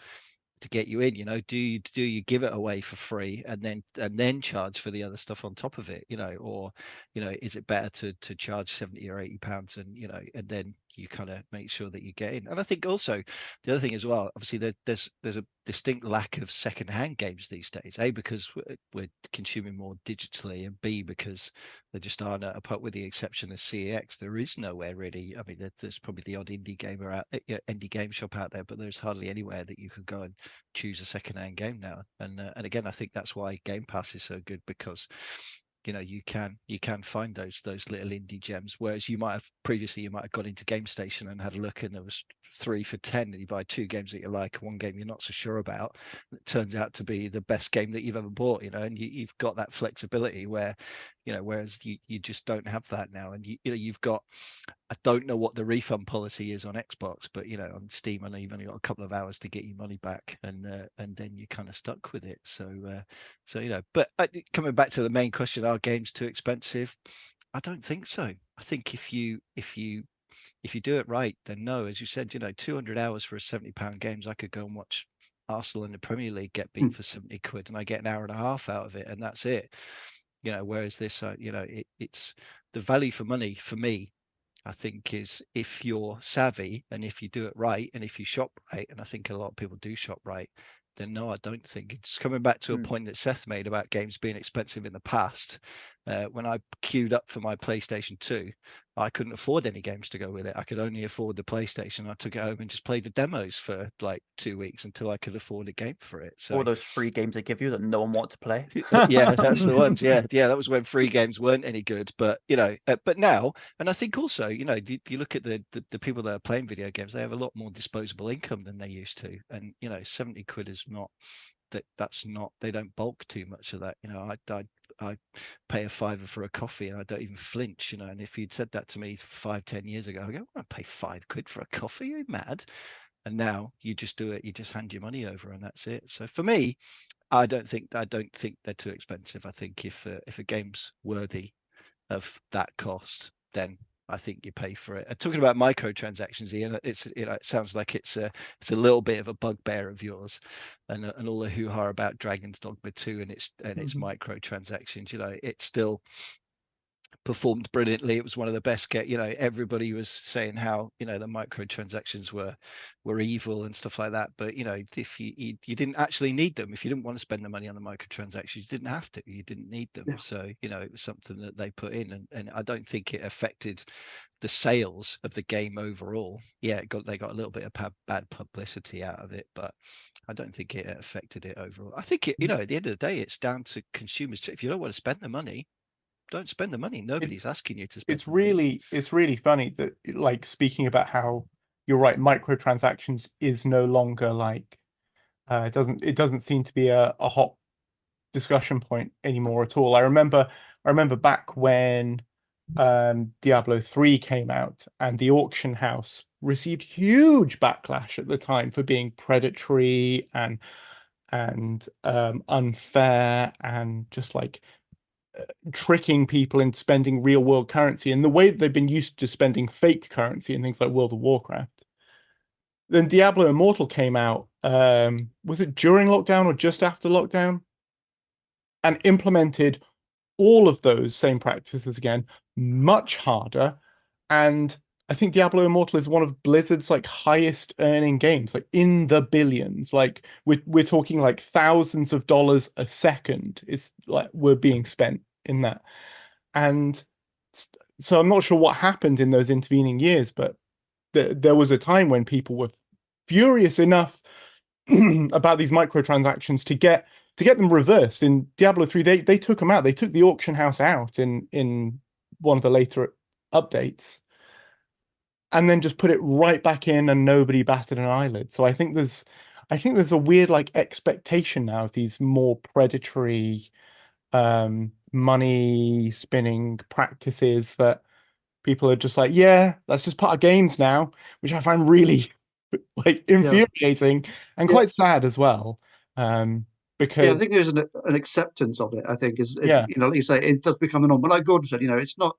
to get you in. Do you give it away for free and then charge for the other stuff on top of it, or is it better to charge 70 or 80 pounds and then you kind of make sure that you get in? And I think also the other thing as well, obviously there's a distinct lack of second-hand games these days, because we're consuming more digitally, and B, because there just aren't, apart with the exception of CEX, there is nowhere really. I mean, there's probably the odd indie game shop out there, but there's hardly anywhere that you could go and choose a second-hand game now. And again, I think that's why Game Pass is so good, because you can find those little indie gems, whereas you might have got into Game Station and had a look, and there was 3 for 10, and you buy 2 games that you like, one game you're not so sure about, it turns out to be the best game that you've ever bought, and you've got that flexibility where whereas you just don't have that now. And you've got, I don't know what the refund policy is on Xbox, but on Steam I know you've only got a couple of hours to get your money back, and then you're kind of stuck with it. So but coming back to the main question, are games too expensive? I don't think so. I think if you do it right, then no. As you said, 200 hours for a £70 games, I could go and watch Arsenal in the Premier League get beat for 70 quid, and I get an hour and a half out of it, and that's it. Whereas this, it's the value for money for me, I think, is if you're savvy and if you do it right and if you shop right, and I think a lot of people do shop right, then no, I don't think. It's coming back to a point that Seth made about games being expensive in the past. When I queued up for my PlayStation 2, I couldn't afford any games to go with it. I could only afford the PlayStation. I took it home and just played the demos for like 2 weeks until I could afford a game for it. So all those free games they give you that no one wants to play. yeah, that's the ones. Yeah, that was when free games weren't any good. But but now, and I think also, you look at the people that are playing video games, they have a lot more disposable income than they used to, and 70 quid is not that's not, they don't bulk too much of that. I pay a £5 for a coffee and I don't even flinch, and if you'd said that to me 5-10 years ago, I go, I pay £5 for a coffee, are you mad? And now you just do it, you just hand your money over and that's it. So for me, I don't think they're too expensive. I think if a game's worthy of that cost, then I think you pay for it. And talking about microtransactions, Ian, it sounds like it's a little bit of a bugbear of yours, and all the hoo-ha about Dragon's Dogma 2 and its microtransactions. It still performed brilliantly. It was one of the best everybody was saying how the microtransactions were evil and stuff like that, but if you didn't actually need them, if you didn't want to spend the money on the microtransactions, you didn't have to, you didn't need them. So it was something that they put in, and I don't think it affected the sales of the game overall. They got a little bit of bad publicity out of it, but I don't think it affected it overall. I think at the end of the day, it's down to consumers. If you don't want to spend the money, don't spend the money. Nobody's asking you to spend. It's really funny that, like, speaking about how you're right, microtransactions is no longer like it doesn't seem to be a hot discussion point anymore at all. I remember back when Diablo 3 came out, and the auction house received huge backlash at the time for being predatory and unfair, and just like tricking people into spending real world currency in the way that they've been used to spending fake currency in things like World of Warcraft. Then Diablo Immortal came out, was it during lockdown or just after lockdown, and implemented all of those same practices again, much harder. And I think Diablo Immortal is one of Blizzard's like highest earning games, like in the billions. Like we're talking like thousands of dollars a second is like we're being spent in that. And so I'm not sure what happened in those intervening years, but there was a time when people were furious enough about these microtransactions to get them reversed. In Diablo 3, they took them out. They took the auction house out in one of the later updates, and then just put it right back in, and nobody batted an eyelid. So I think there's a weird like expectation now of these more predatory money spinning practices that people are just like, yeah, that's just part of games now, which I find really like infuriating and quite sad as well. Because I think there's an acceptance of it. I think like you say, it does become a norm. But like Gordon said, it's not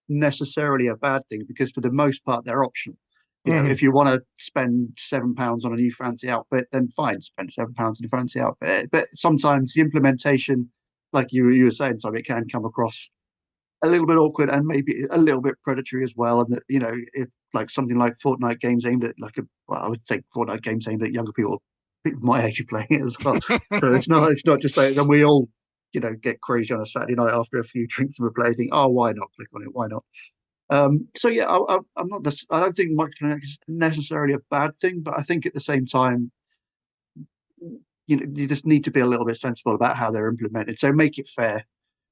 necessarily a bad thing, because for the most part they're optional. You know, Mhm. if you want to spend £7 on a new fancy outfit, then fine, spend £7 on a fancy outfit. But sometimes the implementation, like you were saying, Tom, it can come across a little bit awkward and maybe a little bit predatory as well. And that, you know, if like something like Fortnite games aimed at well, I would say Fortnite games aimed at younger people my age are playing it as well. So it's not just like, then we all, you know, get crazy on a Saturday night after a few drinks and we play, think, oh, why not click on it? Why not? So yeah, I'm not. I don't think microtransactions is necessarily a bad thing, but I think at the same time, you know, you just need to be a little bit sensible about how they're implemented. So make it fair,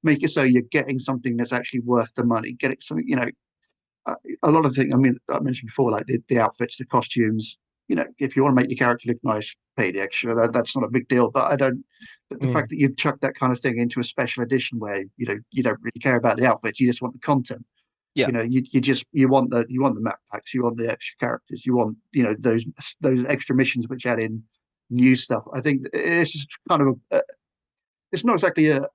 make it so you're getting something that's actually worth the money. Get it something, you know, a lot of things. I mean, I mentioned before, like the outfits, the costumes. You know, if you want to make your character look nice, pay the extra. That's not a big deal. But I don't. But the fact that you chuck that kind of thing into a special edition where you don't really care about the outfits, you just want the content. Yeah. You know, you want the map packs, you want the extra characters, you want, you know, those extra missions which add in new stuff. I think it's just kind of it's not exactly a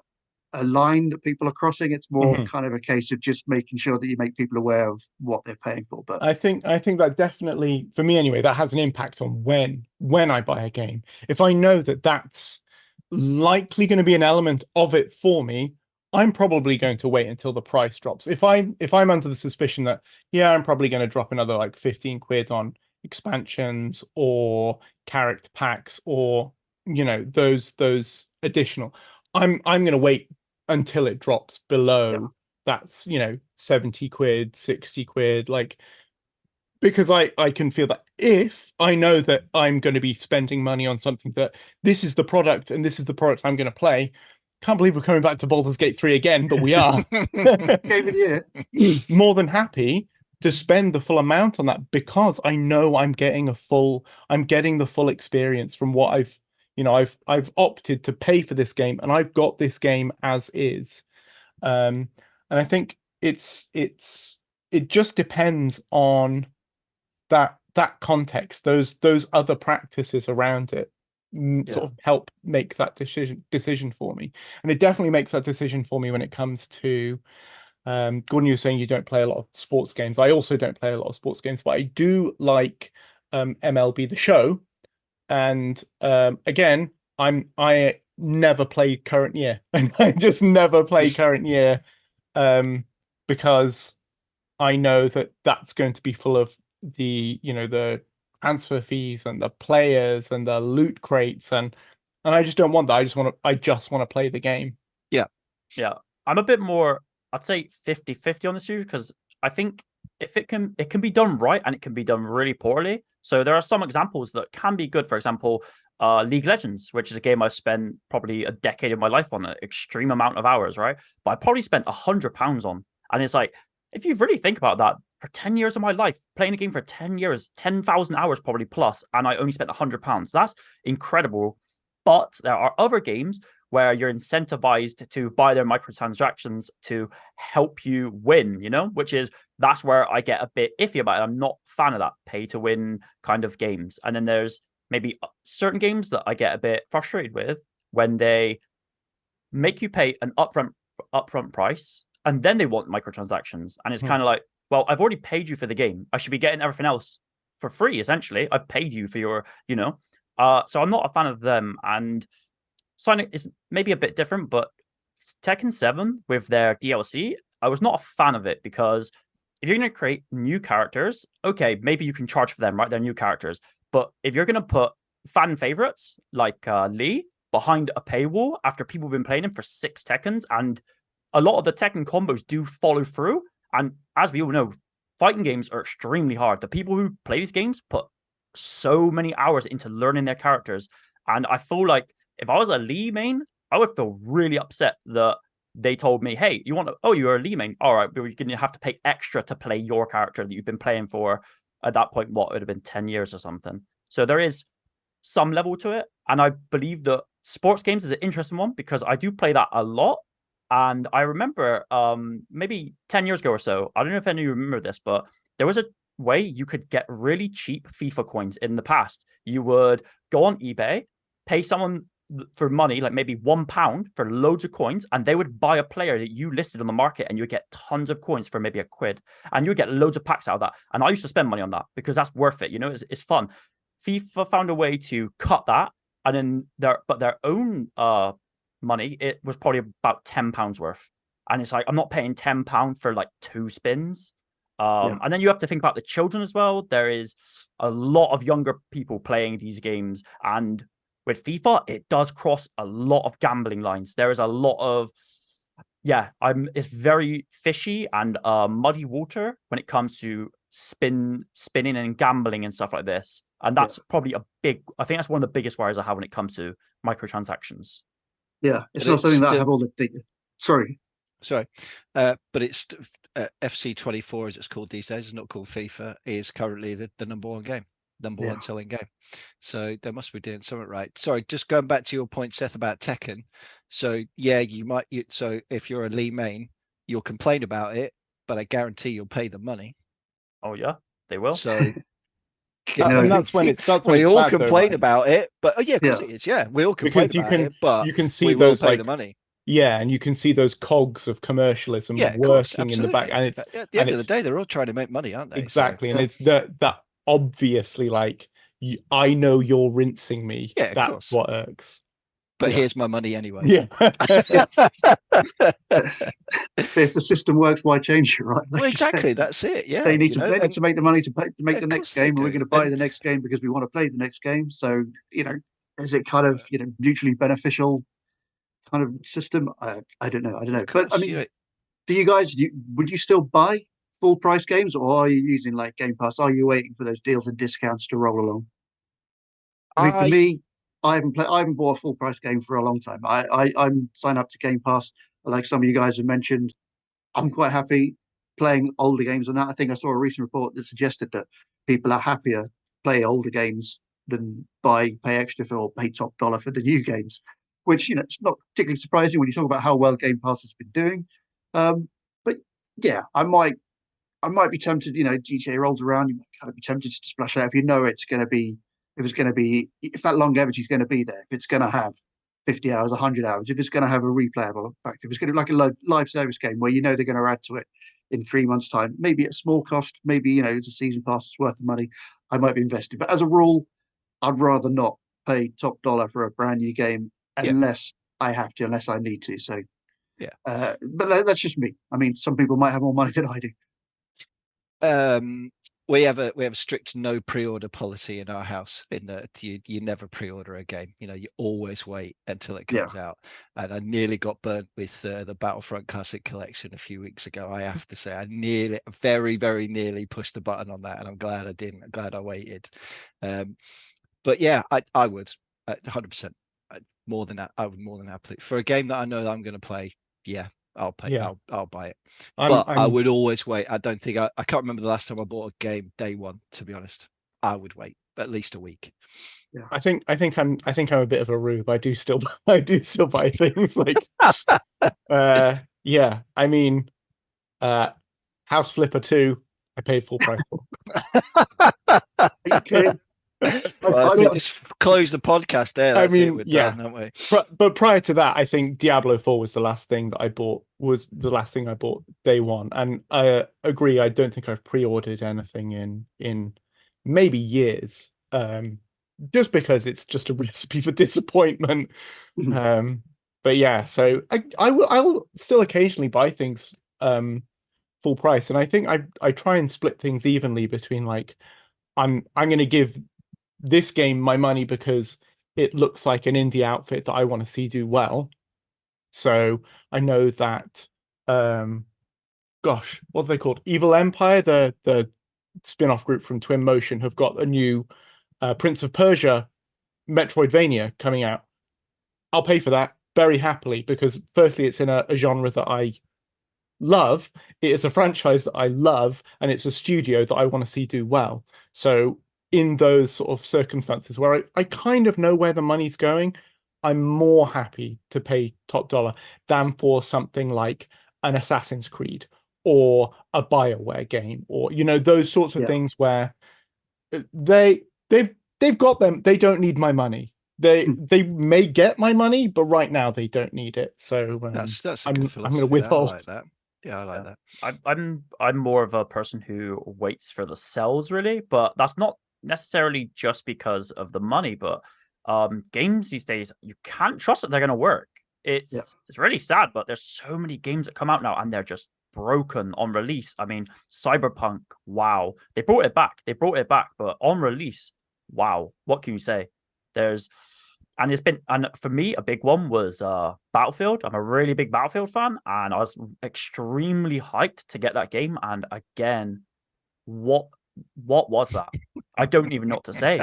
line that people are crossing. It's more kind of a case of just making sure that you make people aware of what they're paying for. But I think that definitely, for me anyway, that has an impact on when I buy a game. If I know that that's likely going to be an element of it for me, I'm probably going to wait until the price drops. If I'm under the suspicion that, yeah, I'm probably going to drop another like 15 quid on expansions or character packs or, you know, those additional, I'm going to wait until it drops below that's, you know, 70 quid, 60 quid, like, because I can feel that if I know that I'm going to be spending money on something that this is the product and this is the product I'm going to play. Can't believe we're coming back to Baldur's Gate 3 again, but we are. game of the year. More than happy to spend the full amount on that because I know I'm getting the full experience from what I've opted to pay for this game, and I've got this game as is. And I think it just depends on that context, those other practices around it sort of help make that decision for me. And it definitely makes that decision for me when it comes to Gordon, you were saying you don't play a lot of sports games. I also don't play a lot of sports games, but I do like MLB The Show. And again, I never play current year. And I just never play current year because I know that that's going to be full of the transfer fees and the players and the loot crates, and I just don't want that. I just want to play the game. Yeah. I'm a bit more, I'd say 50-50 on this issue, because I think if it can be done right and it can be done really poorly. So there are some examples that can be good. For example, League Legends, which is a game I've spent probably a decade of my life on, an extreme amount of hours, right? But I probably spent £100 on. And it's like, if you really think about that, for 10 years of my life, playing a game for 10 years, 10,000 hours probably plus, and I only spent £100. That's incredible. But there are other games where you're incentivized to buy their microtransactions to help you win, that's where I get a bit iffy about it. I'm not a fan of that pay to win kind of games. And then there's maybe certain games that I get a bit frustrated with when they make you pay an upfront price and then they want microtransactions. And it's kind of like, well, I've already paid you for the game. I should be getting everything else for free, essentially. I've paid you for your, so I'm not a fan of them. And Sonic is maybe a bit different, but Tekken 7 with their DLC, I was not a fan of it because if you're going to create new characters, okay, maybe you can charge for them, right? They're new characters. But if you're going to put fan favorites like Lee behind a paywall after people have been playing him for 6 Tekkens, and a lot of the Tekken combos do follow through. And as we all know, fighting games are extremely hard. The people who play these games put so many hours into learning their characters. And I feel like if I was a Lee main, I would feel really upset that they told me, hey, you're a Lee main. All right, but you're going to have to pay extra to play your character that you've been playing for, at that point, what would have been 10 years or something. So there is some level to it. And I believe that sports games is an interesting one because I do play that a lot. And I remember maybe 10 years ago or so, I don't know if any of you remember this, but there was a way you could get really cheap FIFA coins in the past. You would go on eBay, pay someone for money, like maybe £1 for loads of coins, and they would buy a player that you listed on the market, and you would get tons of coins for maybe £1, and you would get loads of packs out of that. And I used to spend money on that because that's worth it. It's fun. FIFA found a way to cut that, and then their own money, it was probably about £10 worth. And it's like, I'm not paying £10 for like 2 spins. And then you have to think about the children as well. There is a lot of younger people playing these games, and with FIFA, it does cross a lot of gambling lines. There is a lot of, it's very fishy and muddy water when it comes to spinning and gambling and stuff like this. And that's probably I think that's one of the biggest worries I have when it comes to microtransactions. Yeah, it's not something that I have all the data. Sorry, but it's FC24, as it's called these days. It's not called FIFA. Is currently the number one selling game. So they must be doing something right. Sorry, just going back to your point, Seth, about Tekken. So so if you're a Lee main, you'll complain about it, but I guarantee you'll pay the money. Oh yeah, they will. So. And that's when it's we all bad, complain though, about it, but of course it is. Yeah, we all complain about it, but you can see we those will pay like the money. Yeah, and you can see those cogs of commercialism working in the back, and it's at the end of the day, they're all trying to make money, aren't they? Exactly, so, and it's that obviously like I know you're rinsing me. Yeah, that's what irks. But here's my money anyway. Yeah. If the system works, why change it, right? Like exactly, that's it. Yeah, they need to make the money to make the next game, and we're going to buy the next game because we want to play the next game. So is it kind of mutually beneficial kind of system? I don't know. But I mean, do you guys would you still buy full price games, or are you using like Game Pass? Are you waiting for those deals and discounts to roll along? I mean, for me, I haven't bought a full price game for a long time. I'm signed up to Game Pass, like some of you guys have mentioned. I'm quite happy playing older games on that. I think I saw a recent report that suggested that people are happier play older games than pay extra for or pay top dollar for the new games, which it's not particularly surprising when you talk about how well Game Pass has been doing. But yeah, I might be tempted. GTA rolls around, you might kind of be tempted to splash out if you know it's going to be. If that longevity is going to be there, if it's going to have 50 hours, 100 hours, if it's going to have a replayable factor, if it's going to be like a live service game where they're going to add to it in 3 months' time, maybe at a small cost, maybe it's a season pass, it's worth the money, I might be invested. But as a rule, I'd rather not pay top dollar for a brand new game unless I have to, unless I need to. So, but that's just me. I mean, some people might have more money than I do. We have a strict no pre-order policy in our house. In that you never pre-order a game. You always wait until it comes out. And I nearly got burnt with the Battlefront Classic Collection a few weeks ago. I have to say, I very, very nearly pushed the button on that, and I'm glad I didn't. I'm glad I waited. But yeah, I would 100% more than that. I would more than happily for a game that I know that I'm going to play. Yeah. I'll pay. Yeah. I'll buy it. I would always wait. I don't think I can't remember the last time I bought a game day one. To be honest, I would wait at least a week. Yeah. I think I'm a bit of a rube. I do still buy things like. Yeah. I mean, House Flipper 2. I paid full price for. Are you kidding? Let's close the podcast there. That's done, haven't we? But prior to that, I think Diablo 4 was the last thing that I bought. Was the last thing I bought day one, and I agree. I don't think I've pre-ordered anything in maybe years. Just because it's just a recipe for disappointment. But yeah, so I will still occasionally buy things full price, and I think I try and split things evenly between like I'm going to give this game my money because it looks like an indie outfit that I want to see do well. So I know that gosh, what are they called? Evil Empire, the spin-off group from Twinmotion, have got a new Prince of Persia Metroidvania coming out. I'll pay for that very happily because firstly it's in a genre that I love. It is a franchise that I love, and it's a studio that I want to see do well. So in those sort of circumstances where I kind of know where the money's going, I'm more happy to pay top dollar than for something like an Assassin's Creed or a BioWare game, or those sorts of things where they've got them. They don't need my money. they may get my money, but right now they don't need it. So That's a I'm good I'm going to philosophy. I like withhold. that. Yeah, I like that. I'm more of a person who waits for the sells really, but that's not necessarily just because of the money, but games these days you can't trust that they're gonna work. It's really sad, but there's so many games that come out now and they're just broken on release. I mean, Cyberpunk, wow. They brought it back. But on release, wow. What can you say? There's and it's been, and for me a big one was Battlefield. I'm a really big Battlefield fan and I was extremely hyped to get that game, and again, what was that? I don't even know what to say.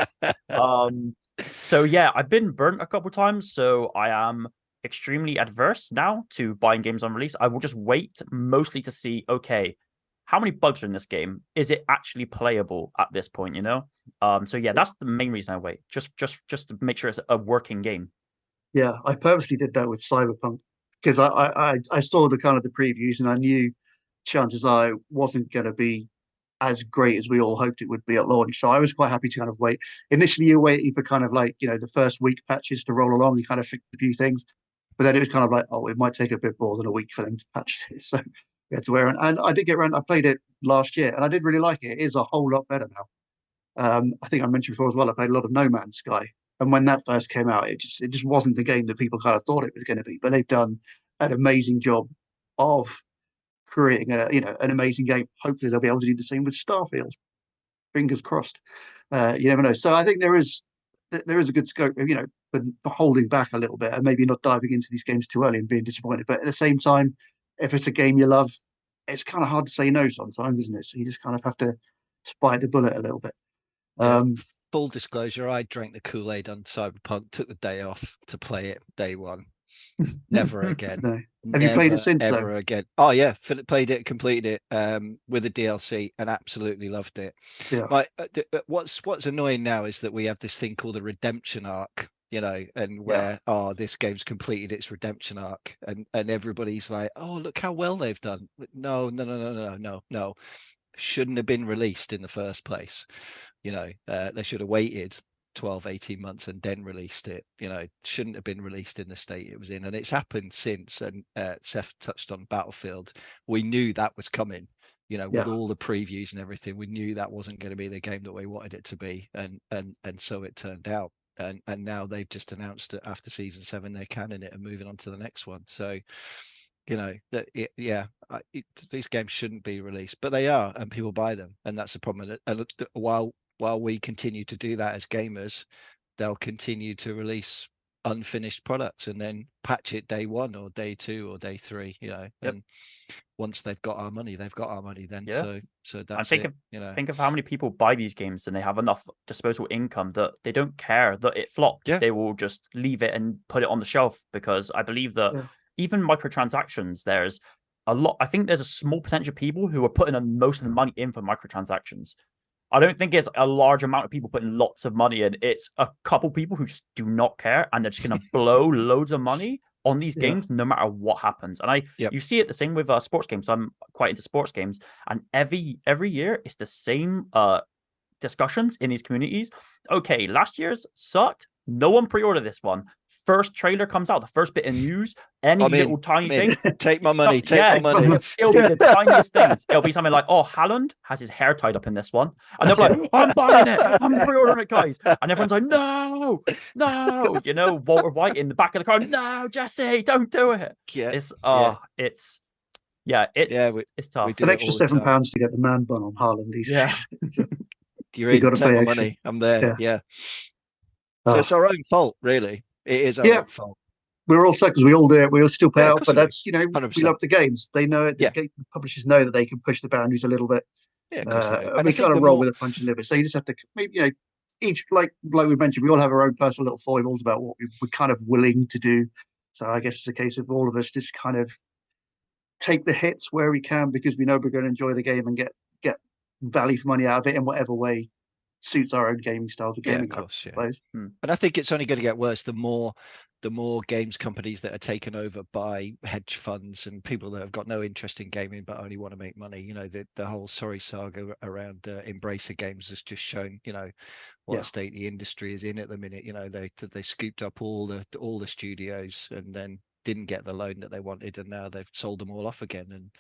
So yeah, I've been burnt a couple times, so I am extremely adverse now to buying games on release. I will just wait mostly to see, okay, how many bugs are in this game? Is it actually playable at this point, you know? So yeah, that's the main reason I wait. Just to make sure it's a working game. Yeah, I purposely did that with Cyberpunk because I saw the kind of the previews and I knew chances are it wasn't going to be as great as we all hoped it would be at launch. So I was quite happy to kind of wait. Initially, you're waiting for kind of like, the first week patches to roll along and kind of fix a few things. But then it was kind of like, oh, it might take a bit more than a week for them to patch it. So we had to wear it. And I did get around, I played it last year and I did really like it. It is a whole lot better now. I think I mentioned before as well, I played a lot of No Man's Sky. And when that first came out, it just wasn't the game that people kind of thought it was going to be. But they've done an amazing job of creating an amazing game. Hopefully they'll be able to do the same with Starfield. Fingers crossed. You never know. So I think there is a good scope, for holding back a little bit and maybe not diving into these games too early and being disappointed. But at the same time, if it's a game you love, it's kind of hard to say no sometimes, isn't it? So you just kind of have to bite the bullet a little bit. Full disclosure, I drank the Kool-Aid on Cyberpunk, took the day off to play it day one. Never again. No. Have you played it since? Ever again. Oh yeah, played it, completed it with the DLC and absolutely loved it. Yeah. What's annoying now is that we have this thing called a redemption arc, and where this game's completed its redemption arc and everybody's like, oh, look how well they've done. No. Shouldn't have been released in the first place. They should have waited 12, 18 months and then released it. Shouldn't have been released in the state it was in. And it's happened since. And Seth touched on Battlefield. We knew that was coming, with all the previews and everything. We knew that wasn't going to be the game that we wanted it to be. And so it turned out. And now they've just announced that after season 7, they're canning it and moving on to the next one. So, these games shouldn't be released, but they are, and people buy them, and that's the problem. And while we continue to do that as gamers, they'll continue to release unfinished products and then patch it day 1 or day 2 or day 3. And once they've got our money, they've got our money. Then so that's it. Think of how many people buy these games and they have enough disposable income that they don't care that it flopped. They will just leave it and put it on the shelf, because I believe that. Even microtransactions, there's a lot. I think there's a small percentage of people who are putting most of the money in for microtransactions. I don't think it's a large amount of people putting lots of money in. It's a couple people who just do not care, and they're just going to blow loads of money on these games no matter what happens. And you see it the same with sports games. I'm quite into sports games, and every year it's the same discussions in these communities. Okay, last year's sucked. No one pre-ordered this one. First trailer comes out, the first bit of news, little tiny thing. Take my money, my money. It'll be the tiniest things. It'll be something like, oh, Haaland has his hair tied up in this one. And they'll be like, I'm buying it. I'm pre-ordering it, guys. And everyone's like, no. Walter White in the back of the car. No, Jesse, don't do it. It's tough. It's an extra £7 to get the man bun on Haaland these days. You've got to pay my money. I'm there. Yeah. So it's our own fault, really. It is our own fault. We're all suckers. We all do it. We all still pay out, but that's 100%. We love the games. They know it. The publishers know that they can push the boundaries a little bit. And we kind of roll with a punch and liver. So you just have to maybe each like we mentioned, we all have our own personal little foibles about what we're kind of willing to do. So I guess it's a case of all of us just kind of take the hits where we can, because we know we're going to enjoy the game and get value for money out of it in whatever way suits our own gaming styles or Yeah, gaming of course, yeah. habits. And I think it's only going to get worse the more games companies that are taken over by hedge funds and people that have got no interest in gaming but only want to make money. You know, the whole sorry saga around Embracer Games has just shown, you know, what Yeah. state the industry is in at the minute. You know, they scooped up all the studios and then didn't get the loan that they wanted, and now they've sold them all off again. And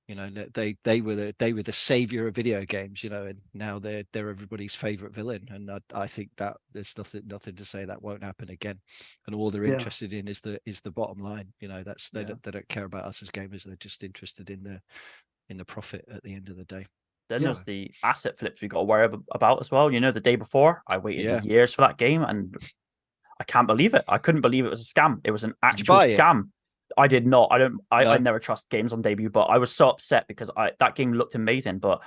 you know, they were the savior of video games, you know, and now they're everybody's favorite villain. And I think that there's nothing to say that won't happen again. And all they're Yeah. interested in is the bottom line. You know, that's they Yeah. don't care about us as gamers. They're just interested in the profit at the end of the day. Then Yeah. there's the asset flips we got to worry about as well. You know, the day before, I waited Yeah. years for that game, and I can't believe it. I couldn't believe it was a scam. It was an Did you actual buy it? scam. I did not. I No. never trust games on debut, but I was so upset because that game looked amazing. But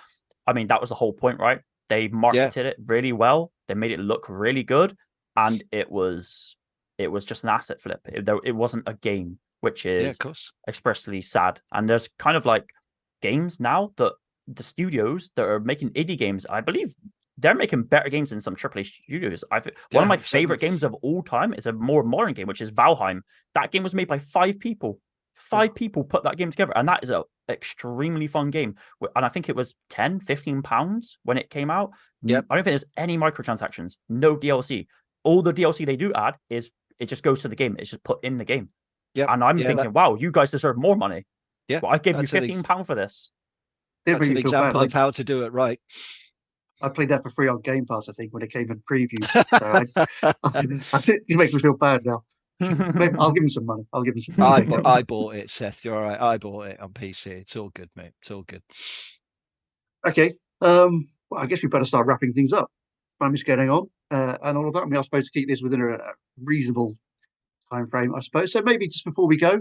I mean, that was the whole point, right? They marketed it really well. They made it look really good, and it was just an asset flip. It wasn't a game, which Yeah, of is course. expressly sad. And there's kind of like games now that the studios that are making indie games, I believe they're making better games than some AAA studios. One of my 100%. favorite games of all time is a more modern game, which is Valheim. That game was made by 5 people. 5 people put that game together, and that is an extremely fun game. And I think it was £10-15 when it came out. Yep. I don't think there's any microtransactions, no DLC. All the DLC they do add is it just goes to the game. It's just put in the game. Yep. And I'm Yeah, thinking, wow, you guys deserve more money. Yeah, Well, I gave you that's an £15 for this. Didn't That's make an me feel bad. example of how to do it right. I played that for free on Game Pass, I think, when it came in previews. So I think you make me feel bad now. Maybe I'll give him some money. I'll give him some money. I bought it, Seth. You're all right. I bought it on PC. It's all good, mate. It's all good. Okay. Well, I guess we better start wrapping things up. Time is getting on, and all of that. I mean, I'm supposed to keep this within a reasonable time frame, I suppose. So maybe just before we go,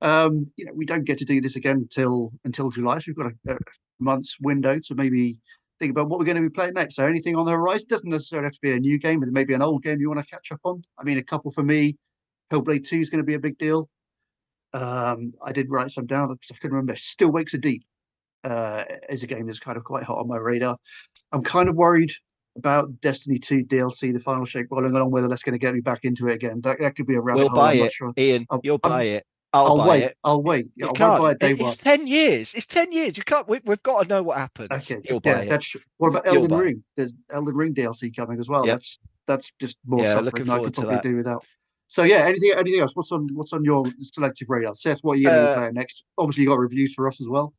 you know, we don't get to do this again until July. So we've got a month's window to maybe think about what we're going to be playing next. So anything on the horizon doesn't necessarily have to be a new game, but maybe an old game you want to catch up on. I mean, a couple for me. Hellblade 2 is going to be a big deal. I did write some down because I couldn't remember. Still Wakes a Deep is a game that's kind of quite hot on my radar. I'm kind of worried about Destiny 2 DLC, the final shape rolling along, whether that's going to get me back into it again. That could be a rabbit We'll hole. buy I'm it, not sure. Ian. You'll buy it. I'll buy wait. it. I'll wait. Yeah, You I won't buy can't. it day one. It's 10 years. It's 10 years. You can't. We've got to know what happens. Okay. You'll buy it. That's what about You'll Elden buy it. Ring? There's Elden Ring DLC coming as well. Yep. That's just more Yeah, suffering looking than I forward could to probably that. do without. So yeah, anything else? What's on your selective radar? Seth, what are you going to be playing next? Obviously, you got reviews for us as well.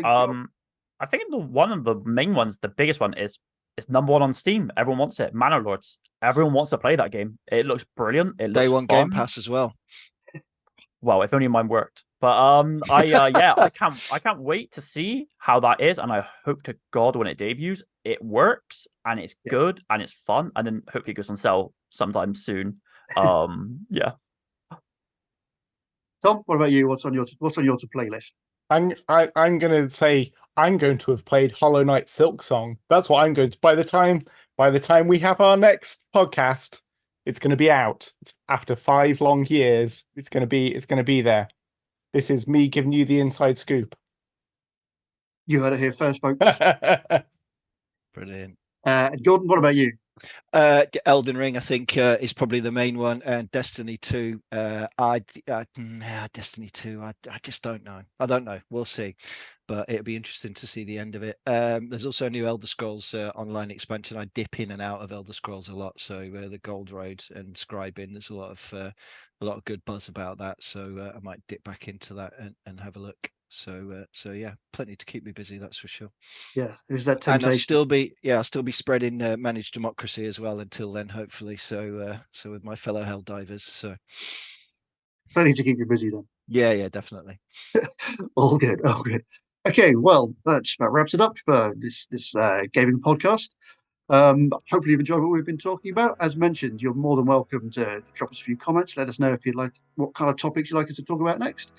I think one of the main ones, the biggest one, is it's number 1 on Steam. Everyone wants it. Manor Lords. Everyone wants to play that game. It looks brilliant. It looks Day one fun. Game Pass as well. Well, if only mine worked. But I can't wait to see how that is, and I hope to God when it debuts, it works and it's good and it's fun, and then hopefully it goes on sale sometime soon. Yeah. Tom, what about you? What's on your to play list? I'm going to say I'm going to have played Hollow Knight Silk Song. That's what I'm going to. By the time we have our next podcast, it's going to be out. After 5 long years, it's going to be there. This is me giving you the inside scoop. You heard it here first, folks. Brilliant. Gordon, what about you? Elden Ring, I think, is probably the main one, and Destiny 2. Destiny 2. I just don't know. I don't know. We'll see, but it'll be interesting to see the end of it. There's also a new Elder Scrolls online expansion. I dip in and out of Elder Scrolls a lot, so the Gold Road and Scribing. There's a lot of good buzz about that, so I might dip back into that and have a look. So yeah, plenty to keep me busy, that's for sure. Yeah, there's that And temptation. I'll still be spreading Managed Democracy as well until then, hopefully. So with my fellow hell divers. So Plenty to keep you busy then. yeah, definitely. All good. Okay, well, that just about wraps it up for this gaming podcast. Hopefully you've enjoyed what we've been talking about. As mentioned, you're more than welcome to drop us a few comments. Let us know if you'd like what kind of topics you'd like us to talk about next.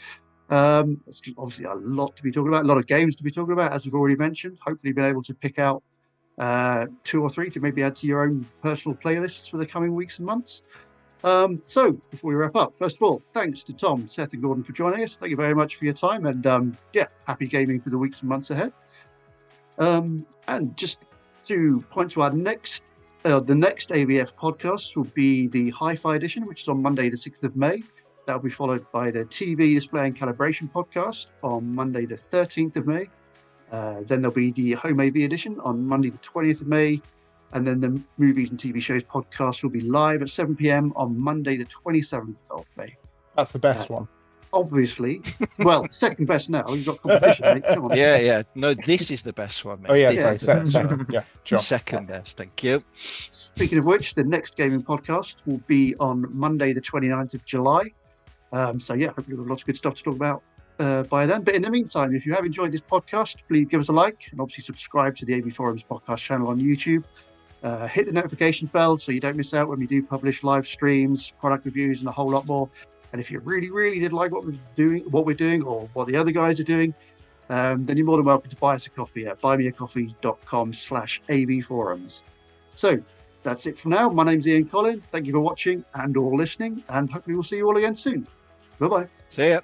It's obviously a lot to be talking about, a lot of games to be talking about, as we've already mentioned. Hopefully, been able to pick out 2 or 3 to maybe add to your own personal playlists for the coming weeks and months. So, before we wrap up, first of all, thanks to Tom, Seth, and Gordon for joining us. Thank you very much for your time, and happy gaming for the weeks and months ahead. And just to point to our next, the next ABF podcast will be the Hi-Fi edition, which is on Monday, the 6th of May. That'll be followed by the TV Display and Calibration podcast on Monday, the 13th of May. Then there'll be the Home AV edition on Monday, the 20th of May. And then the Movies and TV Shows podcast will be live at 7 p.m. on Monday, the 27th of May. That's the best one. Obviously, well, second best now. You've got competition, mate. Come on. Yeah. No, this is the best one, mate. Oh yeah, Yeah. sorry, second. Yeah, sure. Second best. Thank you. Speaking of which, the next gaming podcast will be on Monday, the 29th of July. So yeah, hopefully we'll have lots of good stuff to talk about by then. But in the meantime, if you have enjoyed this podcast, please give us a like and obviously subscribe to the AV Forums podcast channel on YouTube. Hit the notification bell so you don't miss out when we do publish live streams, product reviews, and a whole lot more. And if you really, really did like what we're doing, or what the other guys are doing, then you're more than welcome to buy us a coffee at buymeacoffee.com/avforums. So that's it for now. My name's Ian Collen. Thank you for watching and or listening, and hopefully we'll see you all again soon. Bye-bye. See ya.